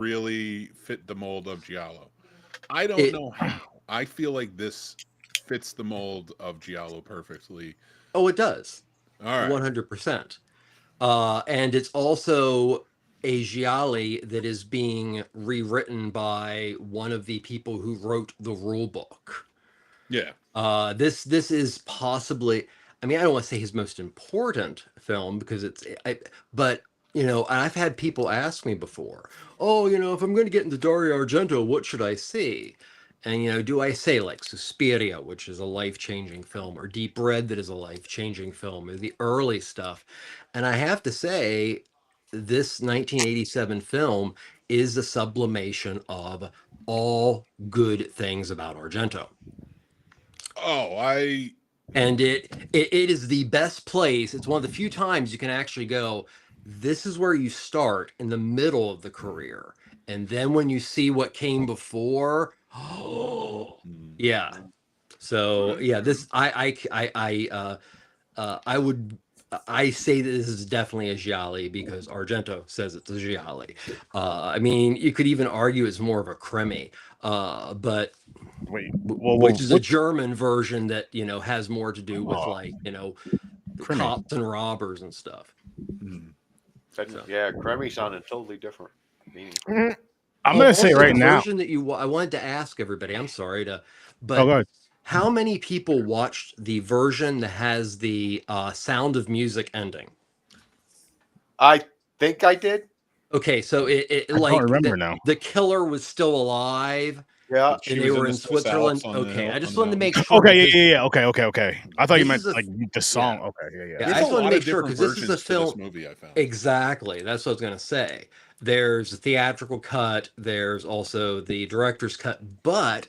really fit the mold of Giallo. I don't It know how. I feel like this fits the mold of Giallo perfectly. oh, it does, All right. 100%. And it's also a giallo that is being rewritten by one of the people who wrote the rule book. Yeah. This is possibly, I mean, I don't want to say his most important film because but and I've had people ask me before, oh, if I'm going to get into Dario Argento, what should I see? And do I say like Suspiria, which is a life-changing film, or Deep Red, that is a life-changing film, or the early stuff? And I have to say, this 1987 film is a sublimation of all good things about Argento. Oh, I And it is the best place. It's one of the few times you can actually go, this is where you start in the middle of the career, and then when you see what came before, oh mm, yeah. all So right. yeah, this I would, I say that this is definitely a giallo because Argento says it's a giallo. I mean, you could even argue it's more of a crimi, but Wait, which is a what? German version that has more to do with Oh, like crimi. cops and robbers and stuff. Mm. That's, So, yeah, Cremmy sounded totally different meaning. I'm oh, gonna say also right the now. version that I wanted to ask everybody. I'm sorry to, Oh, but go ahead. how many people watched the version that has the Sound of Music ending? I think I did. Okay, so it I don't like remember now. the killer was still alive Yeah. She and they was in were the in Swiss Alps Switzerland. on the Okay, hill I on just the wanted to mountain. make sure Okay, because yeah. Okay. I thought you this meant is a like the yeah. song. Okay, yeah. Yeah, I There's a just wanted to lot make of sure different because this is a versions to this film. movie, I found. Exactly. That's what I was going to say. There's a theatrical cut, there's also the director's cut, but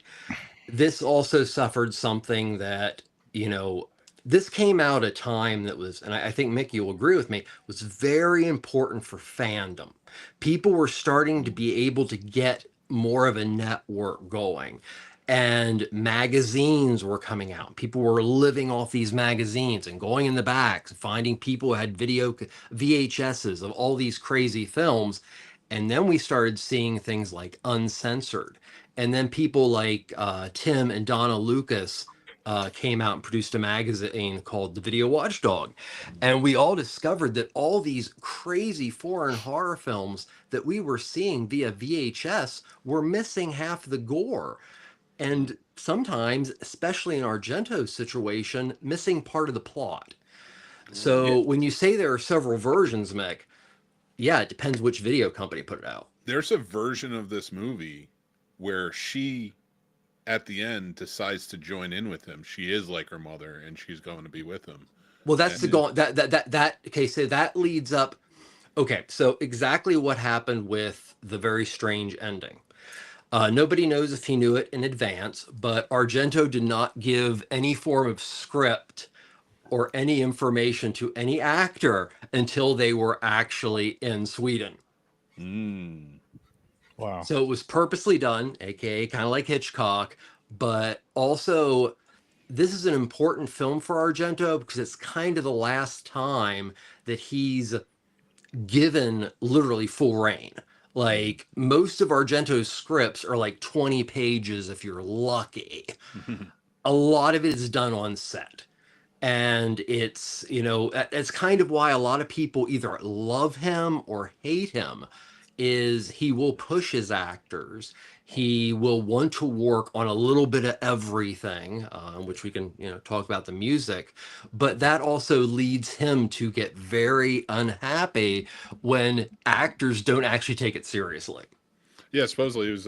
this also suffered something that, this came out at a time that was, and I think Mickey will agree with me, was very important for fandom. People were starting to be able to get more of a network going. And magazines were coming out. People were living off these magazines and going in the backs, finding people who had VHSs of all these crazy films. And then we started seeing things like uncensored. And then people like Tim and Donna Lucas came out and produced a magazine called The Video Watchdog. And we all discovered that all these crazy foreign horror films that we were seeing via VHS were missing half the gore. And sometimes, especially in Argento's situation, missing part of the plot. Yeah, So when you say there are several versions, Mick, yeah, it depends which video company put it out. there's a version of this movie where she, at the end, decides to join in with him. She is like her mother, and she's going to be with him. Well, that's And the it, go that okay, so that leads up. Okay, so exactly what happened with the very strange ending. Nobody knows if he knew it in advance, but Argento did not give any form of script or any information to any actor until they were actually in Sweden. mm, Wow. So it was purposely done, aka kind of like Hitchcock, but also this is an important film for Argento because it's kind of the last time that he's given literally full reign. Like most of Argento's scripts are like 20 pages if you're lucky. A lot of it is done on set. And it's, it's kind of why a lot of people either love him or hate him is he will push his actors. He will want to work on a little bit of everything, which we can, talk about the music. But that also leads him to get very unhappy when actors don't actually take it seriously. yeah, supposedly he was.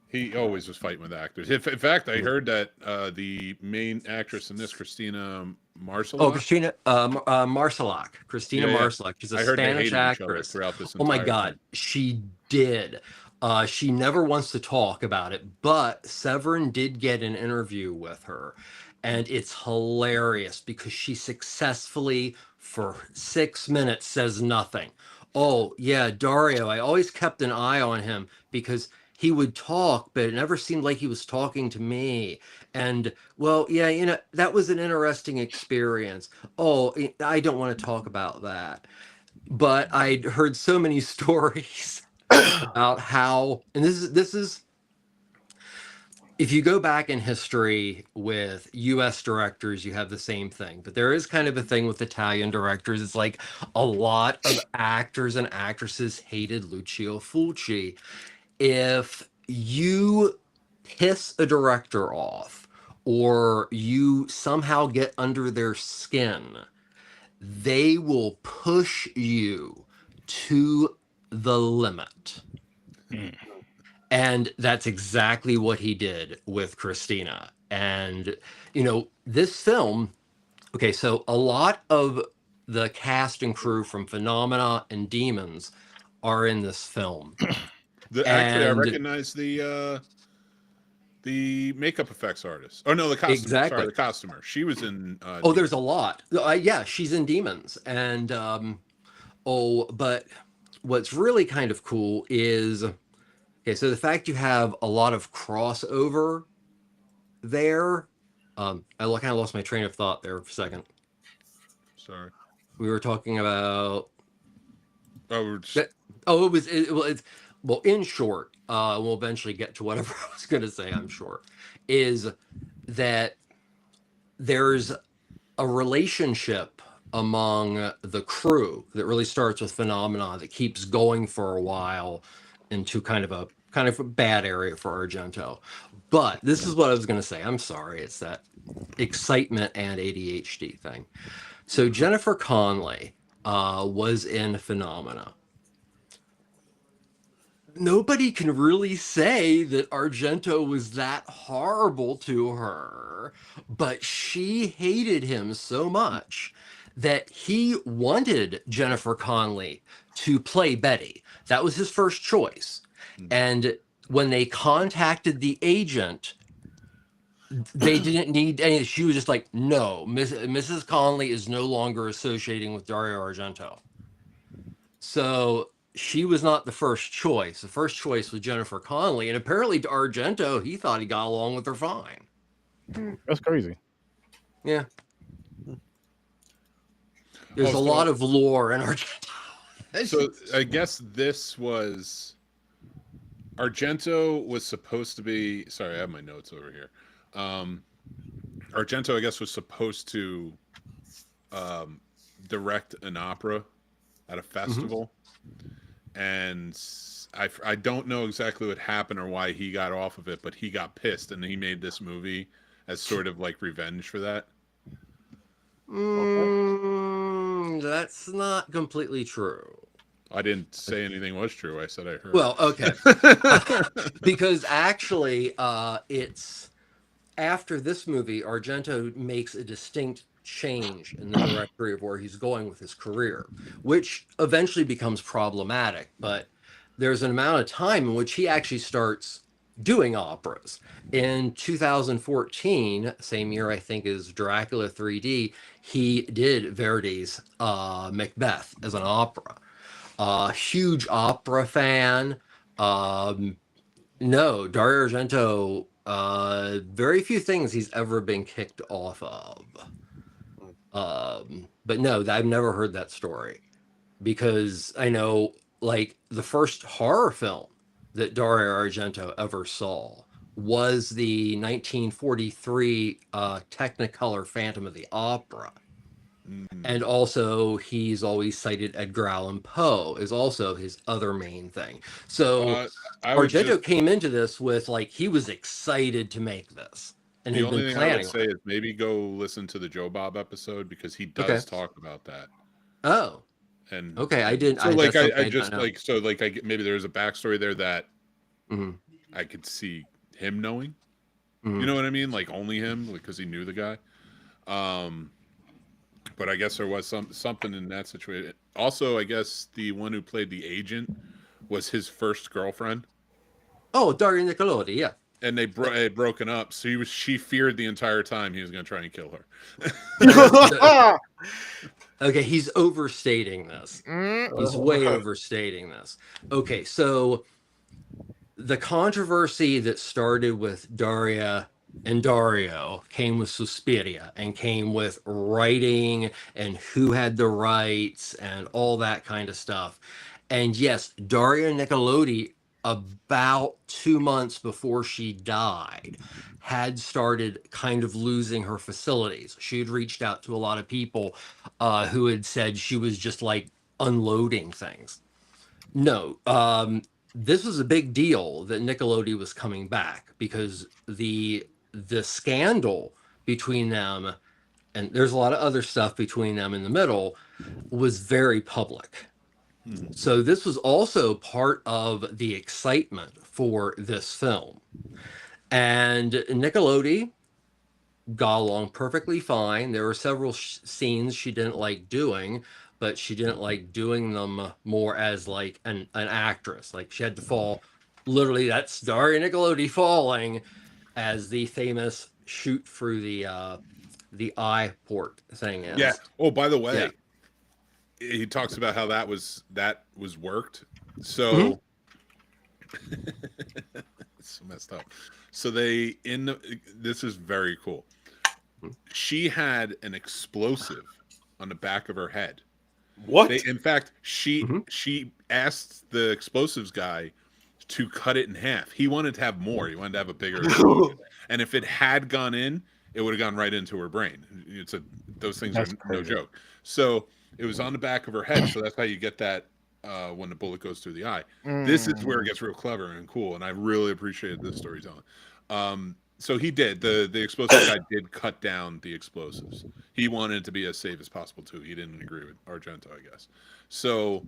He always was fighting with actors. In fact, I heard that the main actress in this, Christina Oh, Marcelak, Christina Marcelak. Christina yeah, yeah, Marcelak. She's a I heard they Spanish hated each other actress. throughout this Oh my entire thing. God, she did. She never wants to talk about it, but Severin did get an interview with her. And it's hilarious because she successfully, for 6 minutes, says nothing. Oh, yeah, Dario, I always kept an eye on him because he would talk, but it never seemed like he was talking to me. And well, yeah, that was an interesting experience. Oh, I don't want to talk about that. But I'd heard so many stories about how, and this is if you go back in history with US directors, you have the same thing. But there is kind of a thing with Italian directors. It's like a lot of actors and actresses hated Lucio Fulci. If you piss a director off or you somehow get under their skin, they will push you to the limit. Mm. And that's exactly what he did with Christina. And, you know, this film, okay, so a lot of the cast and crew from Phenomena and Demons are in this film. Actually, I And recognize the makeup effects artist. Oh no, the costumer. Exactly. Sorry, the costumer. She was in. oh, there's a lot. Yeah, she's in Demons. And, but what's really kind of cool is, okay, so the fact you have a lot of crossover there. I kind of lost my train of thought there for a second. Sorry. We were talking about. Oh, we're just, Well, in short, we'll eventually get to whatever I was going to say. I'm sure is that there's a relationship among the crew that really starts with Phenomena that keeps going for a while into kind of a bad area for Argento. But this is what I was going to say. I'm sorry. It's that excitement and ADHD thing. So Jennifer Connelly was in Phenomena. Nobody can really say that Argento was that horrible to her, but she hated him so much that he wanted Jennifer Connelly to play Betty. That was his first choice. And when they contacted the agent, they didn't need any. She was just like, no, Mrs. Connelly is no longer associating with Dario Argento. So she was not the first choice. The first choice was Jennifer Connelly. And apparently to Argento, he thought he got along with her fine. That's crazy. Yeah. There's a lot of lore in Argento. so I guess this was Argento was supposed to be. Sorry, I have my notes over here. Argento, I guess, was supposed to direct an opera at a festival, and I don't know exactly what happened or why he got off of it, but he got pissed and he made this movie as sort of like revenge for that. That's not completely true. I didn't say anything was true. I said I heard. Well, okay. Because actually, it's after this movie, Argento makes a distinct change in the directory of where he's going with his career, which eventually becomes problematic. But there's an amount of time in which he actually starts doing operas. In 2014, same year I think as Dracula 3D, he did Verdi's Macbeth as an opera. Huge opera fan. No, Dario Argento, very few things he's ever been kicked off of. But no, I've never heard that story, because I know, like, the first horror film that Dario Argento ever saw was the 1943 Technicolor Phantom of the Opera. And also, he's always cited Edgar Allan Poe is also his other main thing. So Argento came into this with, like, he was excited to make this. And the only thing I would say it. is maybe go listen to the Joe Bob episode, because he does talk about that. Oh. And okay, I didn't. So I just like, so like maybe there's a backstory there that I could see him knowing. You know what I mean? Like only him, because he knew the guy. But I guess there was something in that situation. Also, I guess the one who played the agent was his first girlfriend. Oh, Daria Nicolodi, yeah. And they had broken up, so she feared the entire time he was going to try and kill her. Okay, he's overstating this. He's way overstating this. Okay, so the controversy that started with Daria and Dario came with Suspiria and came with writing and who had the rights and all that kind of stuff. And yes, Daria Nicolodi, about 2 months before she died, had started kind of losing her facilities. She had reached out to a lot of people who had said she was just like unloading things. No, this was a big deal that Nickelodeon was coming back because the scandal between them, and there's a lot of other stuff between them in the middle, was very public. So this was also part of the excitement for this film. And Nickelodeon got along perfectly fine. There were several scenes she didn't like doing, but she didn't like doing them more as like an actress. Like she had to fall. Literally, that's Daria Nicolodi falling as the famous shoot through the eye port thing is. Yeah. Oh, by the way, Yeah. he talks about how that was worked. So it's messed up. So this is very cool. She had an explosive on the back of her head. What? In fact, she asked the explosives guy to cut it in half. He wanted to have more. He wanted to have a bigger explosion. And if it had gone in, it would have gone right into her brain. Those things That's are crazy. no joke. So it was on the back of her head. So that's how you get that when the bullet goes through the eye. This is where it gets real clever and cool. And I really appreciated this storytelling. So he did. The explosive guy did cut down the explosives. He wanted it to be as safe as possible too. He didn't agree with Argento, I guess. So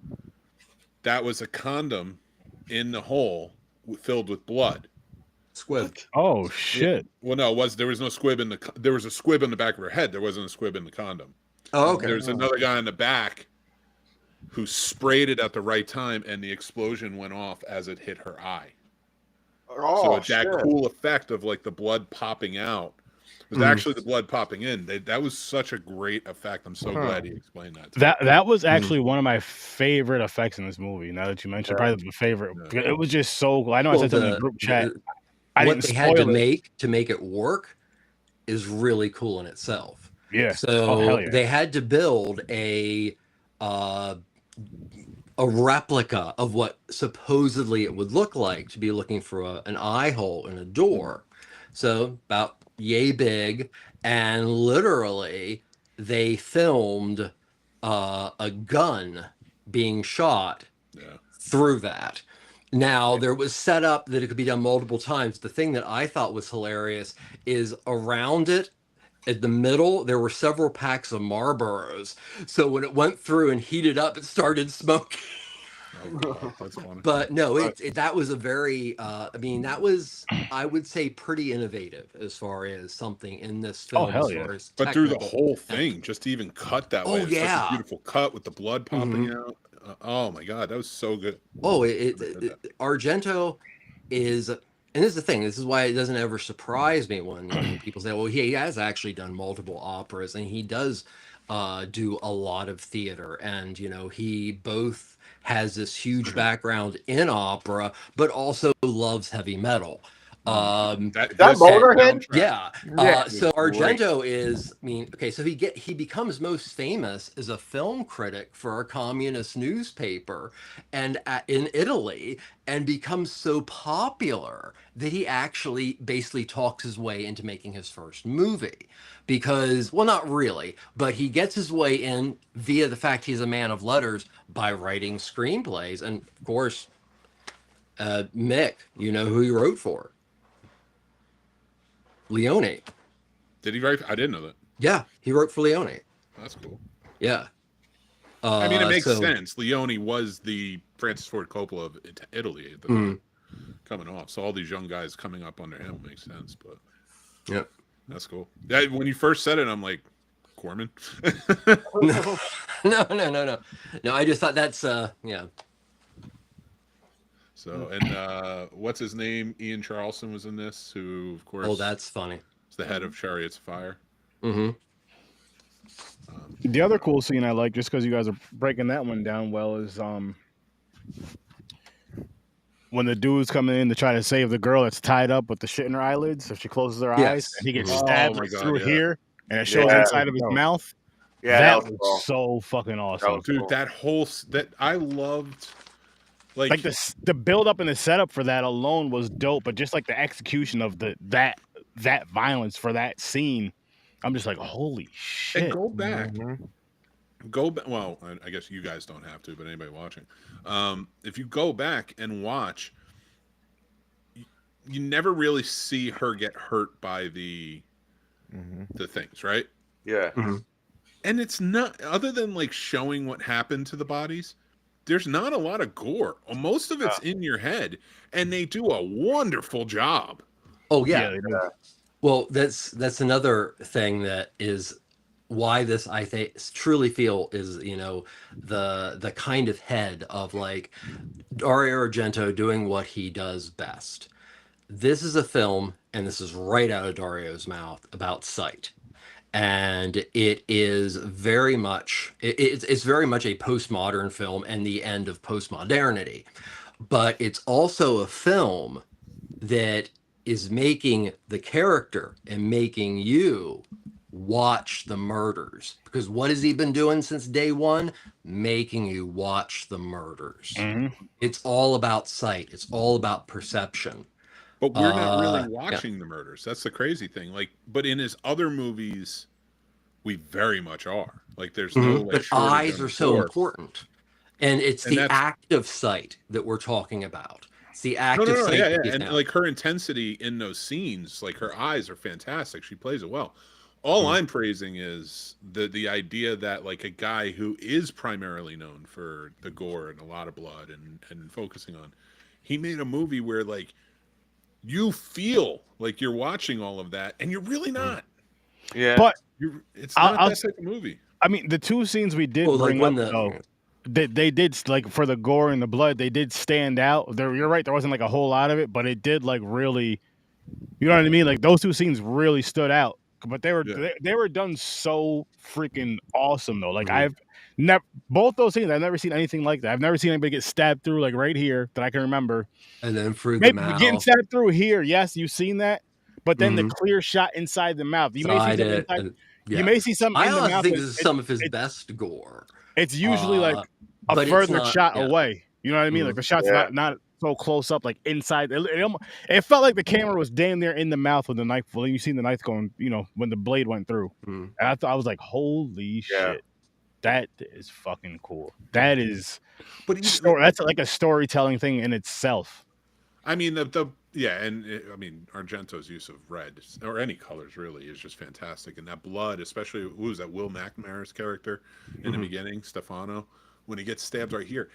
that was a condom in the hole filled with blood. Squib. Oh shit! Well, no, there was no squib there was a squib in the back of her head. There wasn't a squib in the condom. Oh, okay. There's another guy in the back who sprayed it at the right time, and the explosion went off as it hit her eye. Oh, So that cool effect of like the blood popping out was actually the blood popping in. That was such a great effect. I'm so glad he explained that. To me. That was actually one of my favorite effects in this movie. Now that you mentioned, probably the favorite. Yeah. It was just so. I know I said something in the group chat. I what didn't they had spoil to make it work is really cool in itself. Yeah. So yeah. they had to build a replica of what supposedly it would look like to be looking for an eye hole in a door. So about yay big, and literally they filmed a gun being shot through that. Now, there was set up that it could be done multiple times. The thing that I thought was hilarious is around it, at the middle, there were several packs of Marlboros. So when it went through and heated up, it started smoking. Oh, God, that's funny. But no, that was a very, that was, I would say, pretty innovative as far as something in this film. hell as yeah. far as But through the technical. whole thing, just to even cut that way, it's such a beautiful cut with the blood popping out. Oh my God, that was so good. Oh, Argento is, and this is the thing. This is why it doesn't ever surprise me when people say, "Well, he has actually done multiple operas, and he does do a lot of theater." And he both has this huge background in opera, but also loves heavy metal. That Motorhead? Yeah. So great. Argento is, okay, so he becomes most famous as a film critic for a communist newspaper and in Italy, and becomes so popular that he actually basically talks his way into making his first movie. Because, well, not really, but he gets his way in via the fact he's a man of letters by writing screenplays. And of course, Mick, you know who he wrote for? Leone. Did he write? I didn't know that. Yeah, he wrote for Leone. That's cool. Yeah. I mean, it makes sense. Leone was the Francis Ford Coppola of Italy at the time, coming off. So all these young guys coming up under him makes sense. But yeah, that's cool. Yeah, when you first said it, I'm like, Corman. No. I just thought that's yeah. So, and what's his name? Ian Charleston was in this, who, of course, that's funny. is the head of Chariots of Fire. The other cool scene I like, just because you guys are breaking that one down well, is when the dude's coming in to try to save the girl that's tied up with the shit in her eyelids, so she closes her eyes, and he gets stabbed through here, and it shows inside of his mouth. Yeah, that was so fucking awesome. Dude, that I loved Like the build up and the setup for that alone was dope, but just like the execution of that violence for that scene, I'm just like, holy shit. And go back. Go back. Well, I guess you guys don't have to, but anybody watching, if you go back and watch, you never really see her get hurt by the things, right? Yeah. And it's not, other than like showing what happened to the bodies, there's not a lot of gore. Most of it's in your head, and they do a wonderful job. Oh yeah. Well, that's another thing that is why this I truly feel is the kind of head of like Dario Argento doing what he does best. This is a film, and this is right out of Dario's mouth, about sight. And it is very much it's very much a postmodern film and the end of postmodernity, but it's also a film that is making the character and making you watch the murders, because what has he been doing since day one? Making you watch the murders. It's all about sight, it's all about perception. But we're not really watching the murders. That's the crazy thing. Like, but in his other movies, we very much are. Like, there's no like. But eyes are so important, and it's the act of sight that we're talking about. It's the act of sight. And like her intensity in those scenes, like her eyes are fantastic. She plays it well. All I'm praising is the idea that like a guy who is primarily known for the gore and a lot of blood and focusing on, he made a movie where like you feel like you're watching all of that, and you're really not. Yeah, but it's not that type of movie. I mean, the two scenes we did bring up, though, they did, like, for the gore and the blood, they did stand out. You're right, there wasn't like a whole lot of it, but it did like really, you know what I mean? Like those two scenes really stood out. But they were done so freaking awesome though. Like I've never, both those scenes, I've never seen anything like that. I've never seen anybody get stabbed through like right here that I can remember. And then through the mouth. Getting stabbed through here, yes, you've seen that. But then the clear shot inside the mouth. You may see something you may see something in the mouth. I think this is some of his best gore. It's usually like a further shot away. You know what I mean? Like the shot's not so close up, like inside. It felt like the camera was damn near in the mouth with the knife. Well, you seen the knife going, when the blade went through. And I was like, holy shit, that is fucking cool. That is, that's like a storytelling thing in itself. I mean, I mean, Argento's use of red or any colors really is just fantastic, and that blood, especially who was that Will McNamara's character in the beginning, Stefano. When he gets stabbed right here,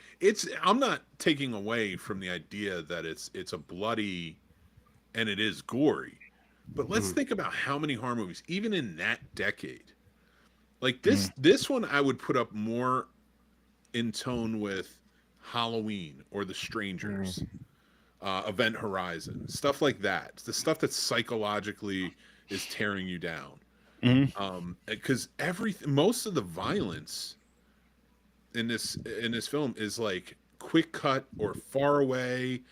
I'm not taking away from the idea that it's a bloody and it is gory, but let's think about how many horror movies, even in that decade, like this one, I would put up more in tone with Halloween or The Strangers, Event Horizon, stuff like that. The stuff that psychologically is tearing you down, because most of the violence in this film is like quick cut or far away,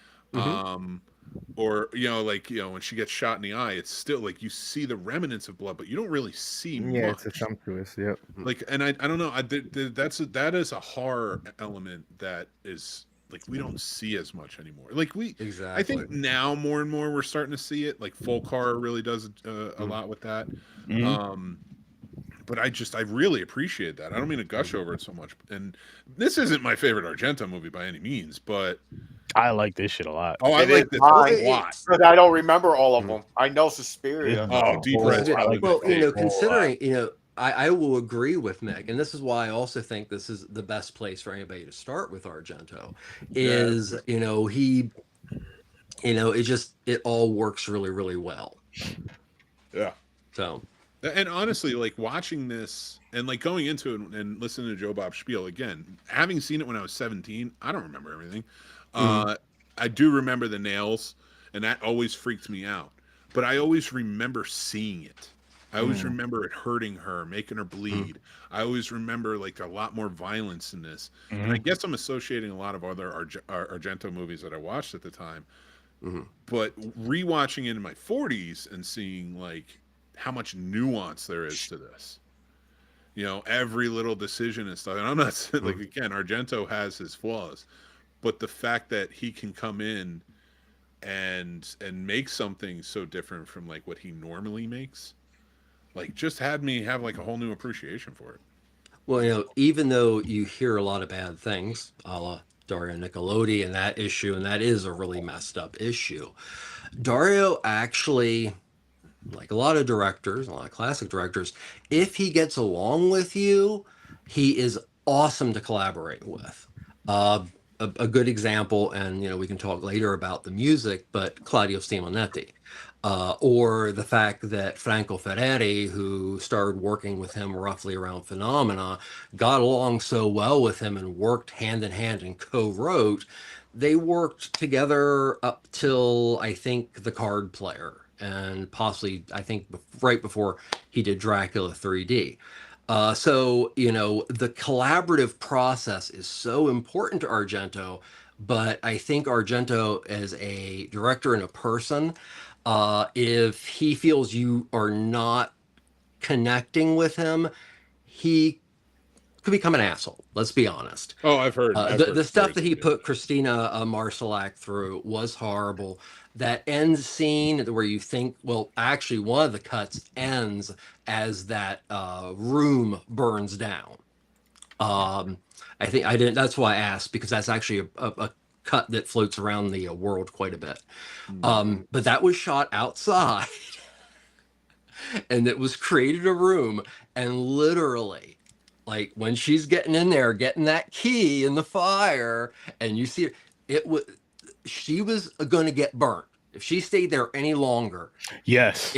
or when she gets shot in the eye, it's still like you see the remnants of blood, but you don't really see much. It's a sumptuous, like, and I don't know, that is a horror element that is like we don't see as much anymore. Like I think now more and more we're starting to see it. Like folk horror really does a lot with that. But I really appreciate that. I don't mean to gush over it so much. And this isn't my favorite Argento movie by any means, but I like this shit a lot. Oh, I like this a lot. But I don't remember all of them. I know Suspiria. Oh, Deep Red. Well, considering, I will agree with Mick, and this is why I also think this is the best place for anybody to start with Argento. Is it all works really, really well. Yeah. So. And honestly, like watching this and like going into it and listening to Joe Bob spiel again, having seen it when I was 17, I don't remember everything. I do remember the nails, and that always freaked me out. But I always remember seeing it. I always remember it hurting her, making her bleed. I always remember like a lot more violence in this. And I guess I'm associating a lot of other Argento movies that I watched at the time. But rewatching it in my 40s and seeing like how much nuance there is to this, every little decision and stuff. And I'm not like, again, Argento has his flaws, but the fact that he can come in and make something so different from like what he normally makes, like just had me have like a whole new appreciation for it. Well, even though you hear a lot of bad things, a la Dario Nicolodi and that issue, and that is a really messed up issue, Dario actually, like a lot of directors, a lot of classic directors, if he gets along with you, he is awesome to collaborate with. A good example, and we can talk later about the music, but Claudio Simonetti, or the fact that Franco Ferreri, who started working with him roughly around Phenomena, got along so well with him and worked hand in hand and co-wrote. They worked together up till I think The Card Player, and possibly I think right before he did Dracula 3D. So, the collaborative process is so important to Argento, but I think Argento, as a director and a person, if he feels you are not connecting with him, he could become an asshole. Let's be honest. Oh, I've heard. The stuff that he put Christina Marsalak through was horrible. That end scene where you think, well, actually, one of the cuts ends as that room burns down. I think I didn't. That's why I asked, because that's actually a cut that floats around the world quite a bit. But that was shot outside, and it was created a room, and literally, like when she's getting in there, getting that key in the fire, and you see she was going to get burnt if she stayed there any longer. Yes.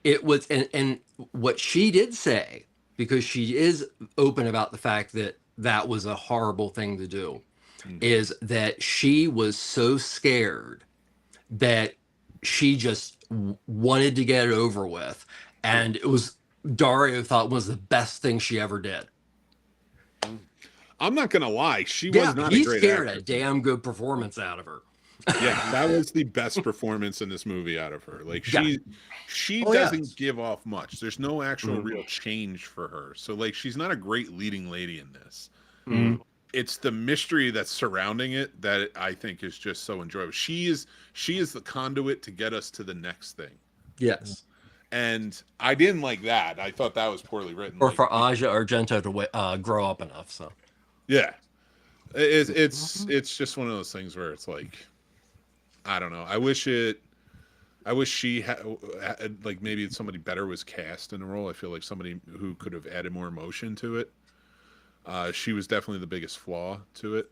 It was, and what she did say, because she is open about the fact that that was a horrible thing to do, is that she was so scared that she just wanted to get it over with, and it was Dario thought was the best thing she ever did. I'm not gonna lie, she was not a great scared actress. a damn good performance out of her. Yeah, that was the best performance in this movie out of her. Like she doesn't give off much. There's no actual real change for her. So like she's not a great leading lady in this. It's the mystery that's surrounding it that I think is just so enjoyable. She is the conduit to get us to the next thing. Yes. And I didn't like that. I thought that was poorly written. Or for Asia Argento to grow up enough. So yeah, it's just one of those things where it's like, I don't know. I wish she had, like, maybe somebody better was cast in the role. I feel like somebody who could have added more emotion to it. She was definitely the biggest flaw to it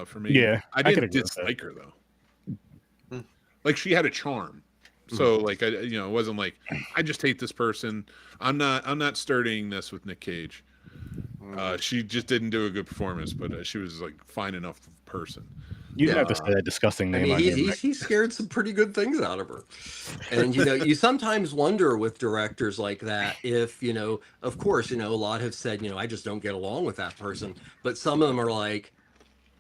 for me. Yeah, I didn't dislike her though. Like she had a charm. So like it wasn't like I just hate this person. I'm not studying this with Nick Cage. She just didn't do a good performance, but she was like fine enough person. You didn't have to say that disgusting name. I mean, he scared some pretty good things out of her. And, you sometimes wonder with directors like that if, of course, a lot have said, I just don't get along with that person. But some of them are like,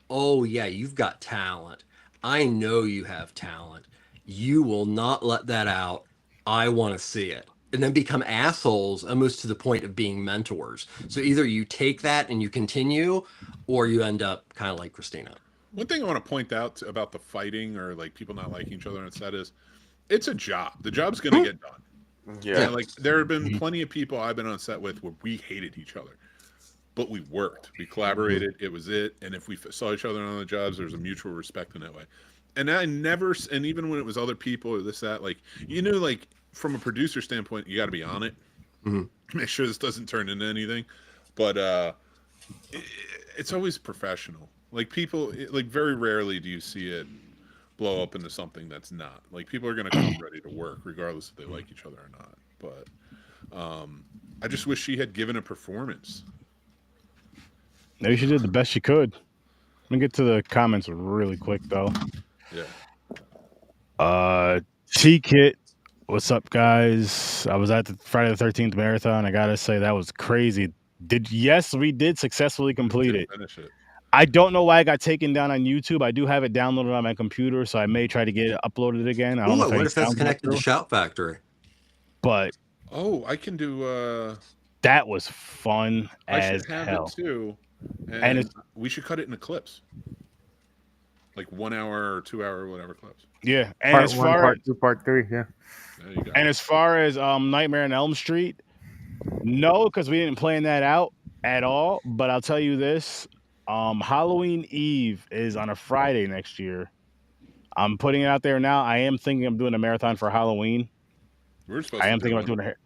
oh, yeah, you've got talent. I know you have talent. You will not let that out. I want to see it. And then become assholes almost to the point of being mentors. So either you take that and you continue, or you end up kind of like Christina. One thing I want to point out about the fighting or like people not liking each other on set is it's a job. The job's going to get done. Yeah. Like there have been plenty of people I've been on set with where we hated each other, but we worked, we collaborated. It was it. And if we saw each other on the jobs, there was a mutual respect in that way. And and even when it was other people or this, that, like, like from a producer standpoint, you got to be on it. Make sure this doesn't turn into anything. But it's always professional. Like people, like very rarely do you see it blow up into something that's not. Like people are going to come ready to work regardless if they like each other or not. But I just wish she had given a performance. Maybe she did the best she could. Let me get to the comments really quick though. Yeah. T-Kit, what's up, guys? I was at the Friday the 13th marathon. I gotta say that was crazy. Yes, we did successfully complete it. Finish it. I don't know why it got taken down on YouTube. I do have it downloaded on my computer, so I may try to get it uploaded again. I don't know if that's connected to Shout Factory. But I can do. That was fun as have hell. It too, and we should cut it into clips. like 1 hour or 2 hour, whatever clips. Yeah, and Part as 1, far Part as 2, Part 3. Yeah. There you go. and as far as Nightmare on Elm Street, no, because we didn't plan that out at all. But I'll tell you this: Halloween Eve is on a Friday next year. I'm putting it out there now. I am thinking of doing a marathon for Halloween. We were supposed I to am do thinking one. about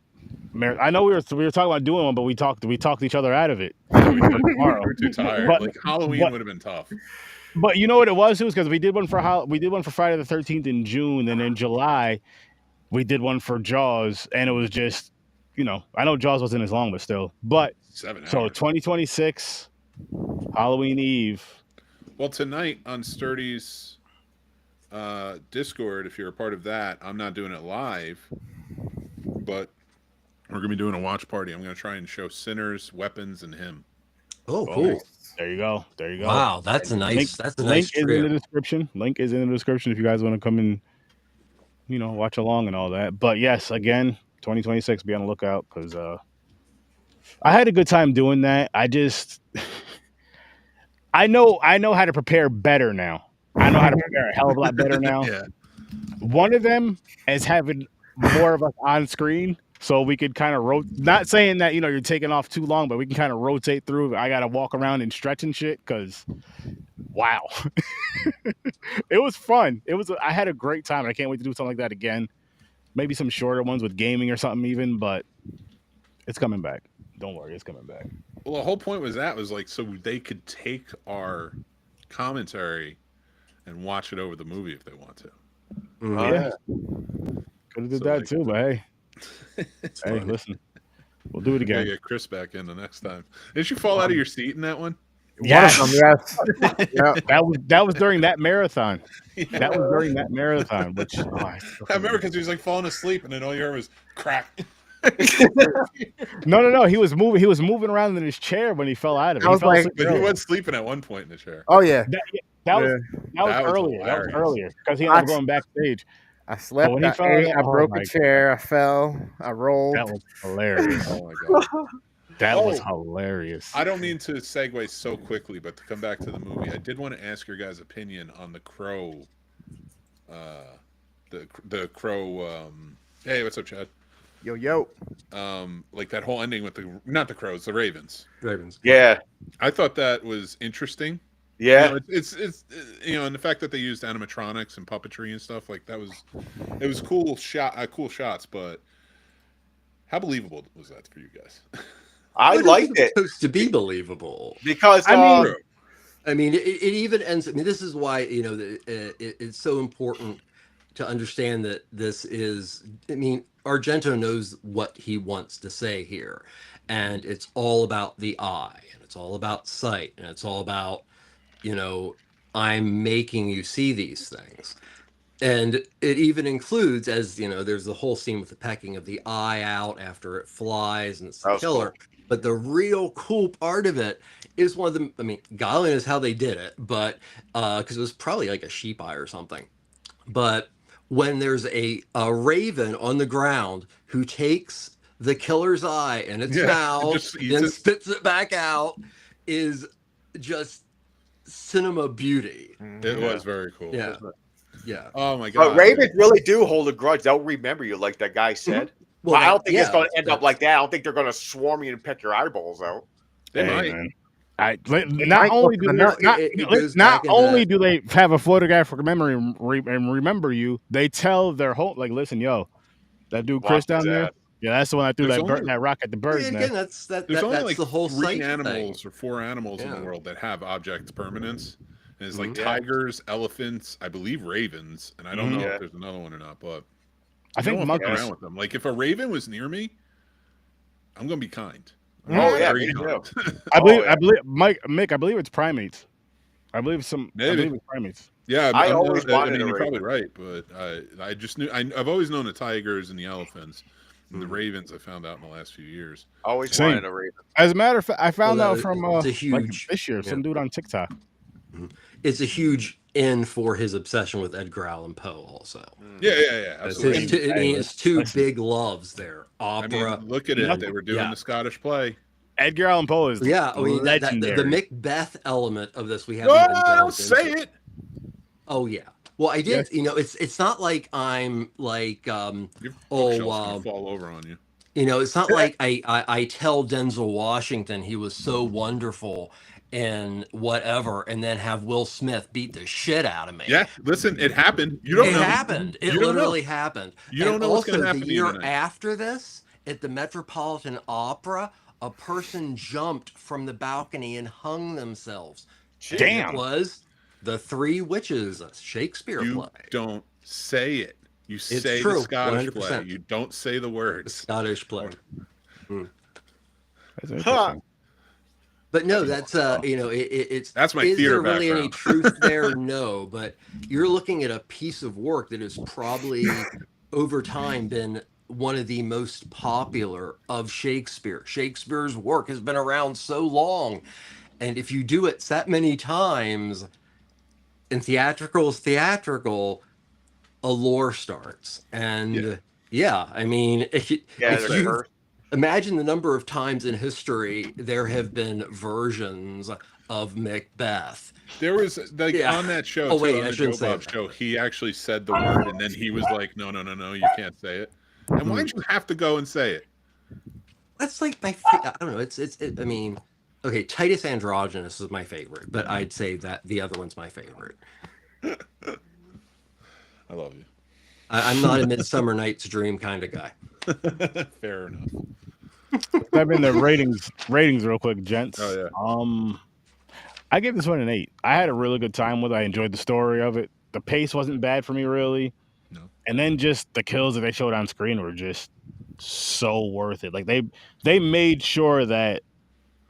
doing I know we were talking about doing one, but we talked each other out of it. Yeah, we tomorrow. were too tired. But- like Halloween would have been tough. But you know what it was? It was because we did one for Friday the 13th in June, and in July we did one for Jaws, and it was just, I know Jaws wasn't as long, but still. But 7 hours. so 2026 Halloween Eve. Well, tonight on Sturdy's Discord, if you're a part of that, I'm not doing it live, but we're gonna be doing a watch party. I'm gonna try and show Sinners, Weapons, and Him. Oh, cool. There you go. There you go. Wow, that's a nice. That's a Link nice is in the trip. description. Link is in the description if you guys want to come and watch along and all that. But yes, again, 2026, be on the lookout because I had a good time doing that. I know how to prepare better now. I know how to prepare a hell of a lot better now. Yeah. One of them is having more of us on screen, so we could kind of not saying that you're taking off too long, but we can kind of rotate through. I gotta walk around and stretch and shit because, wow, it was fun. I had a great time. I can't wait to do something like that again. Maybe some shorter ones with gaming or something even, but it's coming back. Don't worry, it's coming back. Well, the whole point was like so they could take our commentary and watch it over the movie if they want to. Mhm. Yeah, could have did that too, but hey, Funny. listen, we'll do it Gotta again. get Chris back in the next time. Did you fall out of your seat in that one? Yes, Yes. Yeah. that was during that marathon. That was during that marathon, which I remember because he was like falling asleep, and then all you heard was crack. No. He was moving around in his chair when he fell out of it. I was He fell like- asleep But he early. was sleeping at one point in the chair. Oh yeah. That was That was earlier. That was hilarious. earlier because he ended up going backstage. I slept. when he I fell ate. out- I oh broke my a chair. I fell. I rolled. That was hilarious. Oh my god! That was Oh. hilarious. I don't mean to segue so quickly, but to come back to the movie, I did want to ask your guys' opinion on the Crow. The Crow. Hey, what's up, Chad? Yo. Like that whole ending with not the Crows, the Ravens. Ravens. Yeah. I thought that was interesting. Yeah. It's and the fact that they used animatronics and puppetry and stuff like that was cool shots, but how believable was that for you guys? I liked it Supposed to be believable. because I mean, it even ends. I mean, this is why it's so important to understand that this is. I mean, Argento knows what he wants to say here, and it's all about the eye, and it's all about sight, and it's all about I'm making you see these things. And it even includes, as there's the whole scene with the pecking of the eye out after it flies and it's the killer. Cool. But the real cool part of it is one of the, I mean, God knows how they did it, but because it was probably like a sheep eye or something. But when there's a raven on the ground who takes the killer's eye in its mouth and spits it back out is just cinema beauty. It was very cool. Yeah. Yeah. Oh my god. But Ravens really do hold a grudge. They'll remember you, like that guy said. Well, I don't think it's going to end up like that. I don't think they're going to swarm you and peck your eyeballs out. They might. Not only do they have a photographic memory and remember you, they tell their home, like, listen, yo, that dude Chris down there. Yeah, that's the one that threw that rock at the birds. Again, that's only like the whole 3 animals or 4 animals in the world that have object permanence. And it's like tigers, elephants, I believe ravens, and I don't know if there's another one or not, but I think monkeys. Around with them. Like if a raven was near me, I'm gonna be kind. Me too. I believe Mick, I believe it's primates. I believe it's primates. Yeah, I always wanted you're probably right, but I just knew I've always known the tigers and the elephants. And the ravens I found out in the last few years. Always wanted a raven. As a matter of fact, I found out from this year, some dude on TikTok. It's a huge in for his obsession with Edgar Allan Poe, also. Yeah, absolutely. It's two big loves there. Opera. I mean, look at it. They were doing the Scottish play. Edgar Allan Poe is I mean, legendary. the Macbeth element of this we haven't even don't say it. Oh yeah. Well, I did. Yes. You know, it's not like I'm like Your bookshelf's gonna fall over on you. you know, it's not like I tell Denzel Washington he was so wonderful and whatever, and then have Will Smith beat the shit out of me. Yeah, listen, it happened. You don't It know. happened. It You don't know. literally happened. You And don't know what's going also to the happen to you year tonight. after this, at the Metropolitan Opera, a person jumped from the balcony and hung themselves. And Damn. it was The Three Witches, a Shakespeare You play. don't say it. You It's say true, the Scottish 100%. play. You don't say the The words. Scottish play. That's interesting. But no, that's you know, it's That's my is theater there really any background. truth there? No, but you're looking at a piece of work that has probably over time been one of the most popular of Shakespeare. Shakespeare's work has been around so long, and if you do it that many times, and theatrical is theatrical, a lore starts. And yeah, I mean, if you imagine the number of times in history there have been versions of Macbeth. There was like on that show, Oh, too, wait, on I the shouldn't Joe say Bob that. show, he actually said the word, and then he was like, no, you can't say it. And why'd you have to go and say it? That's like my I don't know. I mean, okay, Titus Androgynous is my favorite, but I'd say that the other one's my favorite. I love you. I'm not a Midsummer Night's Dream kind of guy. Fair enough. I've been the ratings real quick, gents. Oh yeah. I gave this one an 8. I had a really good time with it. I enjoyed the story of it. The pace wasn't bad for me, really. No. And then just the kills that they showed on screen were just so worth it. Like they made sure that,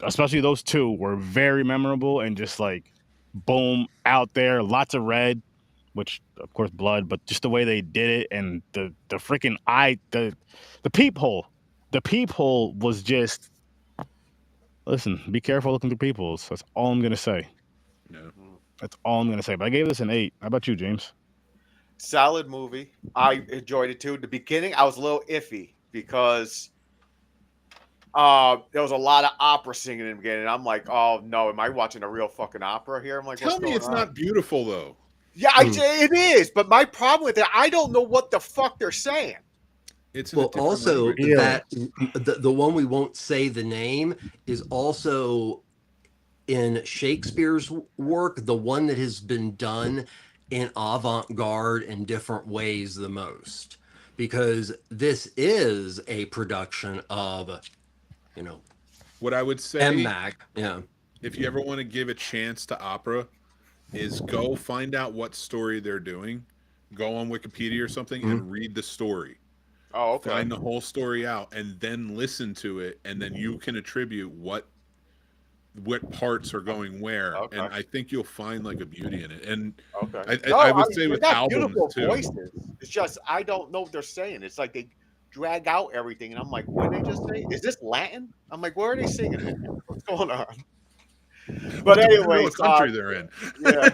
especially those two, were very memorable and just like boom out there. Lots of red, which of course blood, but just the way they did it and the freaking eye, the peephole. The peephole was just. Listen, be careful looking through peepholes. That's all I'm gonna say. No. That's all I'm gonna say. But I gave this an 8. How about you, James? Solid movie. I enjoyed it too. The beginning, I was a little iffy because there was a lot of opera singing in the beginning. I'm like, oh no, am I watching a real fucking opera here? I'm like, tell me it's not beautiful though. Yeah, it is. But my problem with it, I don't know what the fuck they're saying. It's well, also that the one we won't say the name is also in Shakespeare's work, the one that has been done in avant-garde in different ways the most, because this is a production of, you know, what I would say, MMAC. Yeah. If you ever want to give a chance to opera, is go find out what story they're doing, go on Wikipedia or something, and read the story. Oh, okay. Find the whole story out and then listen to it, and then you can attribute what parts are going where. Okay. And I think you'll find like a beauty in it. And okay. I would say with albums too. Voices. It's just I don't know what they're saying. It's like they drag out everything, and I'm like, what did they just say? Is this Latin? I'm like, where are they singing? What's going on? But anyways, what country they're in. Yeah.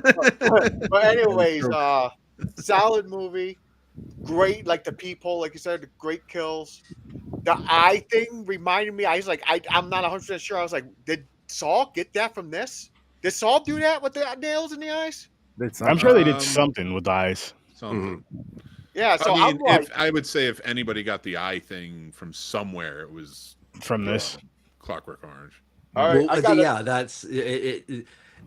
But anyways, solid movie. Great, like the people, like you said, the great kills. The eye thing reminded me. I was like, I'm not 100% sure. I was like, did Saul get that from this? Did Saul do that with the nails in the eyes? I'm sure they did something with the eyes. Something. Yeah, so I mean, I would say if anybody got the eye thing from somewhere, it was from this Clockwork Orange. All right, well, that's it.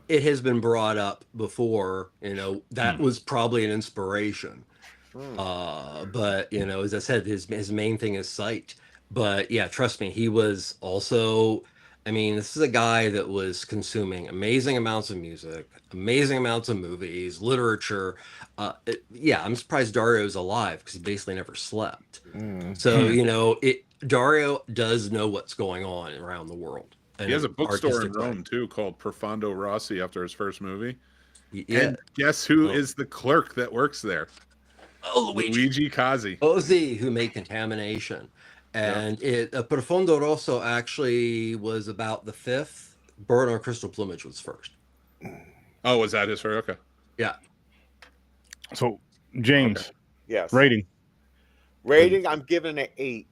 It has been brought up before. You know, that was probably an inspiration. But you know, as I said, his main thing is sight. But yeah, trust me, he was also. I mean, this is a guy that was consuming amazing amounts of music, amazing amounts of movies, literature. Yeah, I'm surprised Dario's alive because he basically never slept. So you know, Dario does know what's going on around the world. He has a bookstore in Rome too called Profondo Rossi after his first movie. Yeah. And guess who is the clerk that works there? Oh, Luigi Cozzi. Ozzy, who made Contamination. And Profondo Rosso actually was about the 5th. Burn on Crystal Plumage was first. Oh, was that his first? Okay. Yeah. So, James. Yes. Rating, I'm giving it 8.